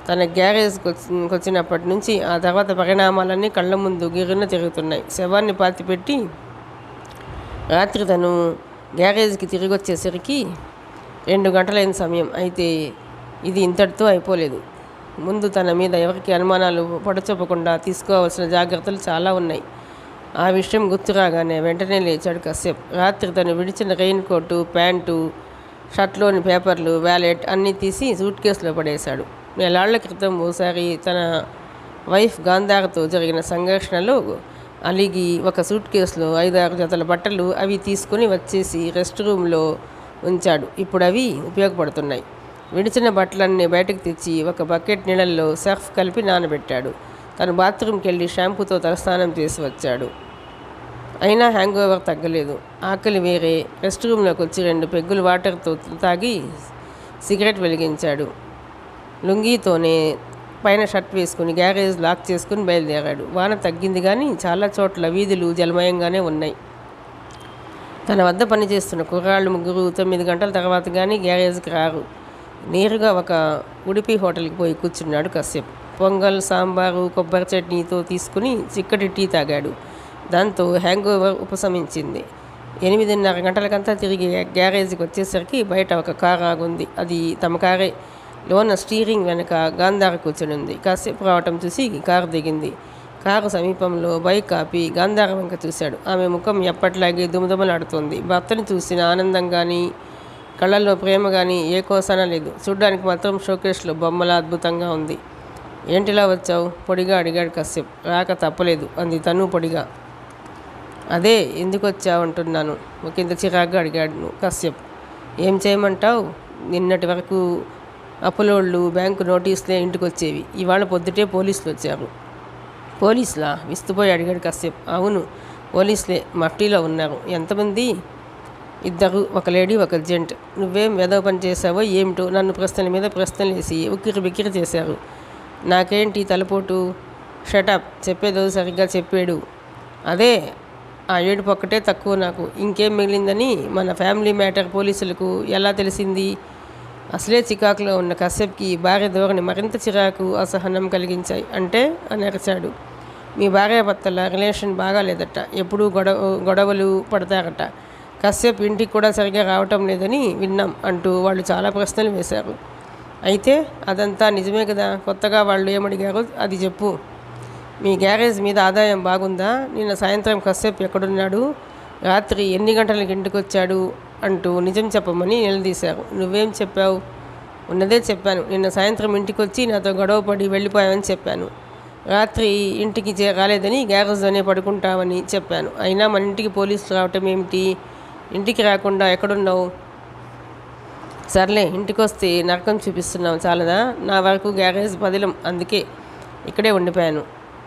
తన గ్యారేజ్కి వచ్చినప్పటి నుంచి ఆ తర్వాత పరిణామాలన్నీ కళ్ళ ముందు గిర్రున తిరుగుతున్నాయి. శవాన్ని పాతిపెట్టి రాత్రి తను గ్యారేజ్కి తిరిగి వచ్చేసరికి 2 గంటలైన సమయం. అయితే ఇది ఇంతటితో అయిపోలేదు. ముందు తన మీద ఎవరికి అనుమానాలు పడచొప్పకుండా తీసుకోవాల్సిన జాగ్రత్తలు చాలా ఉన్నాయి. ఆ విషయం గుర్తురాగానే వెంటనే లేచాడు కశ్యప్. రాత్రి తను విడిచిన రెయిన్ కోటు, ప్యాంటు, షర్ట్లోని పేపర్లు, వ్యాలెట్ అన్నీ తీసి సూట్ కేసులో పడేశాడు. నెలాళ్ల క్రితం ఓసారి తన వైఫ్ గాంధారతో జరిగిన సంఘర్షణలో అలిగి ఒక సూట్ కేసులో 5-6 జతల బట్టలు అవి తీసుకుని వచ్చేసి రెస్ట్ రూమ్లో ఉంచాడు. ఇప్పుడు అవి ఉపయోగపడుతున్నాయి. విడిచిన బట్టలన్నీ బయటకు తెచ్చి ఒక బకెట్ నీళ్ళల్లో సర్ఫ్ కలిపి నానబెట్టాడు. తను బాత్రూమ్కి వెళ్ళి షాంపూతో తలస్నానం చేసి వచ్చాడు. అయినా హ్యాంగ్ ఓవర్ తగ్గలేదు. ఆకలి వేరే. రెస్ట్ రూమ్లోకి వచ్చి 2 పెగ్గులు వాటర్తో తాగి సిగరెట్ వెలిగించాడు. లుంగీతోనే పైన షర్ట్ వేసుకుని గ్యారేజ్ లాక్ చేసుకుని బయలుదేరాడు. వాన తగ్గింది కానీ చాలా చోట్ల వీధులు జలమయంగానే ఉన్నాయి. తన వద్ద పనిచేస్తున్న కుర్రాళ్ళు 3 9 గంటల తర్వాత కానీ గ్యారేజ్కి రారు. నేరుగా ఒక ఉడిపి హోటల్కి పోయి కూర్చున్నాడు కశ్యప్. పొంగల్, సాంబారు, కొబ్బరి చట్నీతో తీసుకుని చిక్కటి టీ తాగాడు. దాంతో హ్యాంగ్ ఓవర్ ఉపశమించింది. 8:30 గంటలకంతా తిరిగి గ్యారేజ్కి వచ్చేసరికి బయట ఒక కారు ఆగుంది. అది తమ కారే. లోన స్టీరింగ్ వెనక గాంధార కూర్చునుంది. కాసేపు రావటం చూసి కారు దిగింది. కారు సమీపంలో బైక్ ఆపి గాంధార వంక చూశాడు. ఆమె ముఖం ఎప్పట్లాగే దుమదుమలాడుతోంది. భర్తని చూసిన ఆనందం కానీ కళ్ళల్లో ప్రేమ కానీ ఏ కోసానా లేదు. చూడ్డానికి మాత్రం షోకేస్లో బొమ్మలా అద్భుతంగా ఉంది. ఏంటిలా వచ్చావు? పొడిగా అడిగాడు కశ్యప్. రాక తప్పలేదు అంది తను పొడిగా. అదే ఎందుకు వచ్చావు అంటున్నాను ఒకంత చిరాగ్గా అడిగాడు కశ్యప్. ఏం చేయమంటావు? నిన్నటి వరకు అప్పులోళ్ళు బ్యాంకు నోటీసులే ఇంటికి వచ్చేవి. ఇవాళ పొద్దుటే పోలీసులు వచ్చారు. పోలీసులా? విస్తుపోయి అడిగాడు కశ్యప్. అవును, పోలీసులే మఫ్టీలో ఉన్నారు. ఎంతమంది? 2, ఒక లేడీ, ఒక జెంట్. నువ్వేం వెధవ పని చేసావో ఏమిటో నన్ను ప్రశ్నల మీద ప్రశ్నలు వేసి ఉక్కిరి బిక్కిరి చేశారు. నాకేంటి తలపోటు? షటప్, చెప్పేదో సరిగ్గా చెప్పాడు. అదే ఆ ఏడుపు ఒక్కటే తక్కువ నాకు. ఇంకేం మిగిలిందని మన ఫ్యామిలీ మ్యాటర్ పోలీసులకు ఎలా తెలిసింది? అసలే చికాకులో ఉన్న కశ్యప్కి భార్య ధోరణి మరింత చిరాకు, అసహనం కలిగించాయి. అంటే అని అరిచాడు. మీ భార్యాభర్తల రిలేషన్ బాగాలేదట. ఎప్పుడూ గొడవలు పడతారట. కశ్యప్ ఇంటికి కూడా సరిగా రావటం లేదని విన్నాం అంటూ వాళ్ళు చాలా ప్రశ్నలు వేశారు. అయితే అదంతా నిజమే కదా? కొత్తగా వాళ్ళు ఏమడిగారో అది చెప్పు. మీ గ్యారేజ్ మీద ఆదాయం బాగుందా? నిన్న సాయంత్రం కశ్యప్ ఎక్కడున్నాడు? రాత్రి ఎన్ని గంటలకు ఇంటికి వచ్చాడు అంటూ నిజం చెప్పమని నిలదీశారు. నువ్వేం చెప్పావు? ఉన్నదే చెప్పాను. నిన్న సాయంత్రం ఇంటికి వచ్చి నాతో గొడవపడి వెళ్ళిపోయావని చెప్పాను. రాత్రి ఇంటికి రాలేదని గ్యారేజ్లోనే పడుకుంటామని చెప్పాను. అయినా మన ఇంటికి పోలీసులు రావటం ఏమిటి? ఇంటికి రాకుండా ఎక్కడున్నావు? సర్లే, ఇంటికి వస్తే నరకం చూపిస్తున్నావు చాలదా? నా వరకు గ్యారేజ్ పదిలం, అందుకే ఇక్కడే ఉండిపోయాను.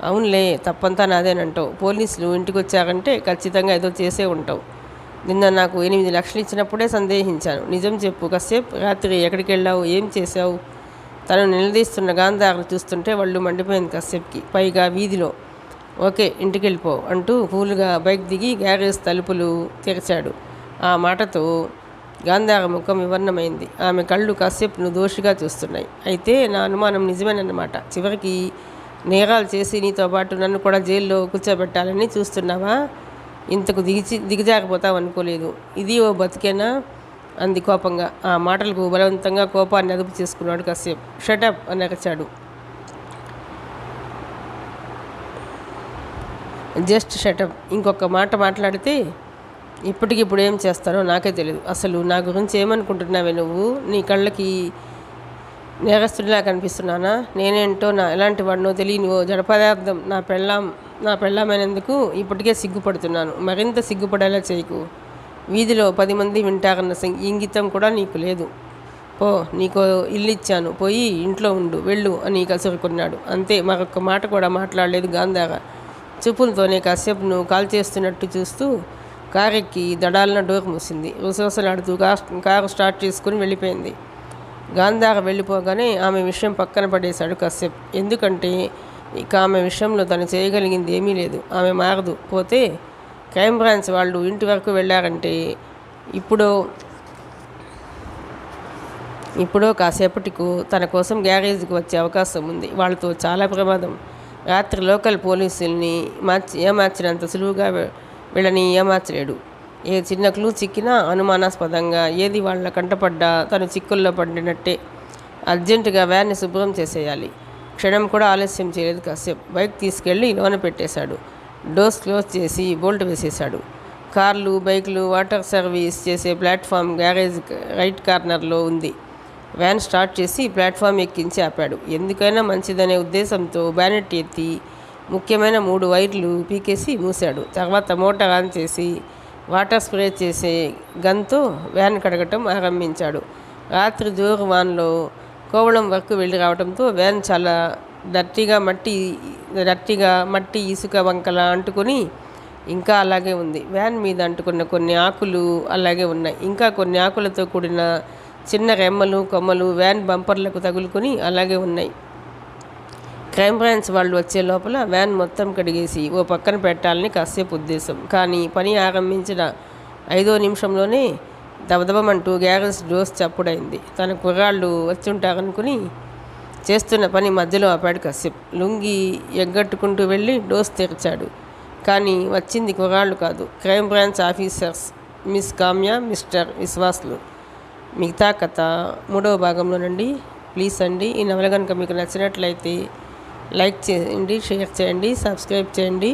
అవునులే, తప్పంతా నాదేనంటావు. పోలీసులు ఇంటికి వచ్చారంటే ఖచ్చితంగా ఏదో చేసే ఉంటావు. నిన్న నాకు 8 లక్షలు ఇచ్చినప్పుడే సందేహించాను. నిజం చెప్పు కశ్యప్, రాత్రి ఎక్కడికి వెళ్ళావు, ఏం చేశావు? తను నిలదీస్తున్న గాంధారను చూస్తుంటే ఒళ్ళు మండిపోయింది కశ్యప్కి. పైగా వీధిలో ఓకే ఇంటికి వెళ్ళిపో అంటూ కూల్గా బైక్ దిగి గ్యారేజ్ తలుపులు తెరిచాడు. ఆ మాటతో గాంధార ముఖం వివర్ణమైంది. ఆమె కళ్ళు కశ్యప్ను దోషిగా చూస్తున్నాయి. అయితే నా అనుమానం నిజమేనన్నమాట. చివరికి నేరాలు చేసి నీతో పాటు నన్ను కూడా జైల్లో కూర్చోబెట్టాలని చూస్తున్నావా? ఇంతకు దిగజారిపోతావు అనుకోలేదు. ఇది ఓ బతికేనా అంది కోపంగా. ఆ మాటలకు బలవంతంగా కోపాన్ని అదుపు చేసుకున్నాడు కశ్యప్. షటప్ అని అరచాడు. Just shut up. ఇంకొక మాట మాట్లాడితే ఇప్పటికిప్పుడు ఏం చేస్తానో నాకే తెలియదు. అసలు నా గురించి ఏమనుకుంటున్నావే నువ్వు? నీ కళ్ళకి నేరస్తుడిలా కనిపిస్తున్నానా? నేనేంటో ఎలాంటి వాడినో తెలియని ఓ జడ పదార్థం నా పెళ్ళామైనందుకు ఇప్పటికే సిగ్గుపడుతున్నాను. మరింత సిగ్గుపడేలా చేయకు. వీధిలో 10 మంది వింటారన్న ఇంగితం కూడా నీకు లేదు. పో, నీకో ఇల్లు ఇచ్చాను, పోయి ఇంట్లో ఉండు, వెళ్ళు అని కసురుకున్నాడు. అంతే, మరొక మాట కూడా మాట్లాడలేదు గాంధార. చూపులతోనే కశ్యప్ను కాల్ చేస్తున్నట్టు చూస్తూ కారెక్కి దడాలన డోర్ మూసింది. రుసరుసలాడుతూ కారు స్టార్ట్ చేసుకుని వెళ్ళిపోయింది. గాంధార వెళ్ళిపోగానే ఆమె విషయం పక్కన పడేశాడు కశ్యప్. ఎందుకంటే ఇక ఆమె విషయంలో తను చేయగలిగింది ఏమీ లేదు. ఆమె మారదు. పోతే క్రైమ్ బ్రాంచ్ వాళ్ళు ఇంటి వరకు వెళ్ళారంటే ఇప్పుడో కాసేపటికు తన కోసం గ్యారేజ్కి వచ్చే అవకాశం ఉంది. వాళ్ళతో చాలా ప్రమాదం. రాత్రి లోకల్ పోలీసుల్ని ఏమార్చినంత సులువుగా వీళ్ళని ఏమార్చలేడు. ఏ చిన్న క్లూ చిక్కినా అనుమానాస్పదంగా, ఏది వాళ్ళ కంటపడ్డా తను చిక్కుల్లో పడినట్టే. అర్జెంటుగా వ్యాన్ని శుభ్రం చేసేయాలి. క్షణం కూడా ఆలస్యం చేయలేదు కశ్యప్. బైక్ తీసుకెళ్ళి లోన పెట్టేశాడు. డోర్స్ క్లోజ్ చేసి బోల్ట్ వేసేశాడు. కార్లు, బైకులు, వాటర్ సర్వీస్ చేసే ప్లాట్ఫామ్ గ్యారేజ్ రైట్ కార్నర్లో ఉంది. వ్యాన్ స్టార్ట్ చేసి ప్లాట్ఫామ్ ఎక్కించి ఆపాడు. ఎందుకైనా మంచిదనే ఉద్దేశంతో బ్యానెట్ ఎత్తి ముఖ్యమైన 3 వైర్లు పీకేసి మూశాడు. తర్వాత మోటార్ ఆన్ చేసి వాటర్ స్ప్రే చేసే గన్తో వ్యాన్ కడగటం ఆరంభించాడు. రాత్రి జోరు వాన్లో కోవళం వరకు వెళ్ళి రావడంతో వ్యాన్ చాలా డర్టీగా మట్టి ఇసుక వంకలా అంటుకొని ఇంకా అలాగే ఉంది. వ్యాన్ మీద అంటుకున్న కొన్ని ఆకులు అలాగే ఉన్నాయి. ఇంకా కొన్ని ఆకులతో కూడిన చిన్న రెమ్మలు, కొమ్మలు వ్యాన్ బంపర్లకు తగులుకొని అలాగే ఉన్నాయి. క్రైమ్ బ్రాంచ్ వాళ్ళు వచ్చే లోపల వ్యాన్ మొత్తం కడిగేసి ఓ పక్కన పెట్టాలని కశ్యప్ ఉద్దేశం. కానీ పని ఆరంభించిన 5వ నిమిషంలోనే దబదబమంటూ గ్యారేజ్ డోర్స్ చప్పుడైంది. తన కుర్రాళ్ళు వచ్చుంటారనుకుని చేస్తున్న పని మధ్యలో ఆపాడు కశ్యప్. లుంగి ఎగ్గట్టుకుంటూ వెళ్ళి డోర్స్ తెరిచాడు. కానీ వచ్చింది కుర్రాళ్ళు కాదు, crime branch officers, miss Kamya, mister విశ్వాస్లు. మిగతా కథ 3వ భాగంలోనండి. ప్లీజ్ అండి, ఈ నవల కనుక మీకు నచ్చినట్లయితే లైక్ చేయండి, షేర్ చేయండి, సబ్స్క్రైబ్ చేయండి.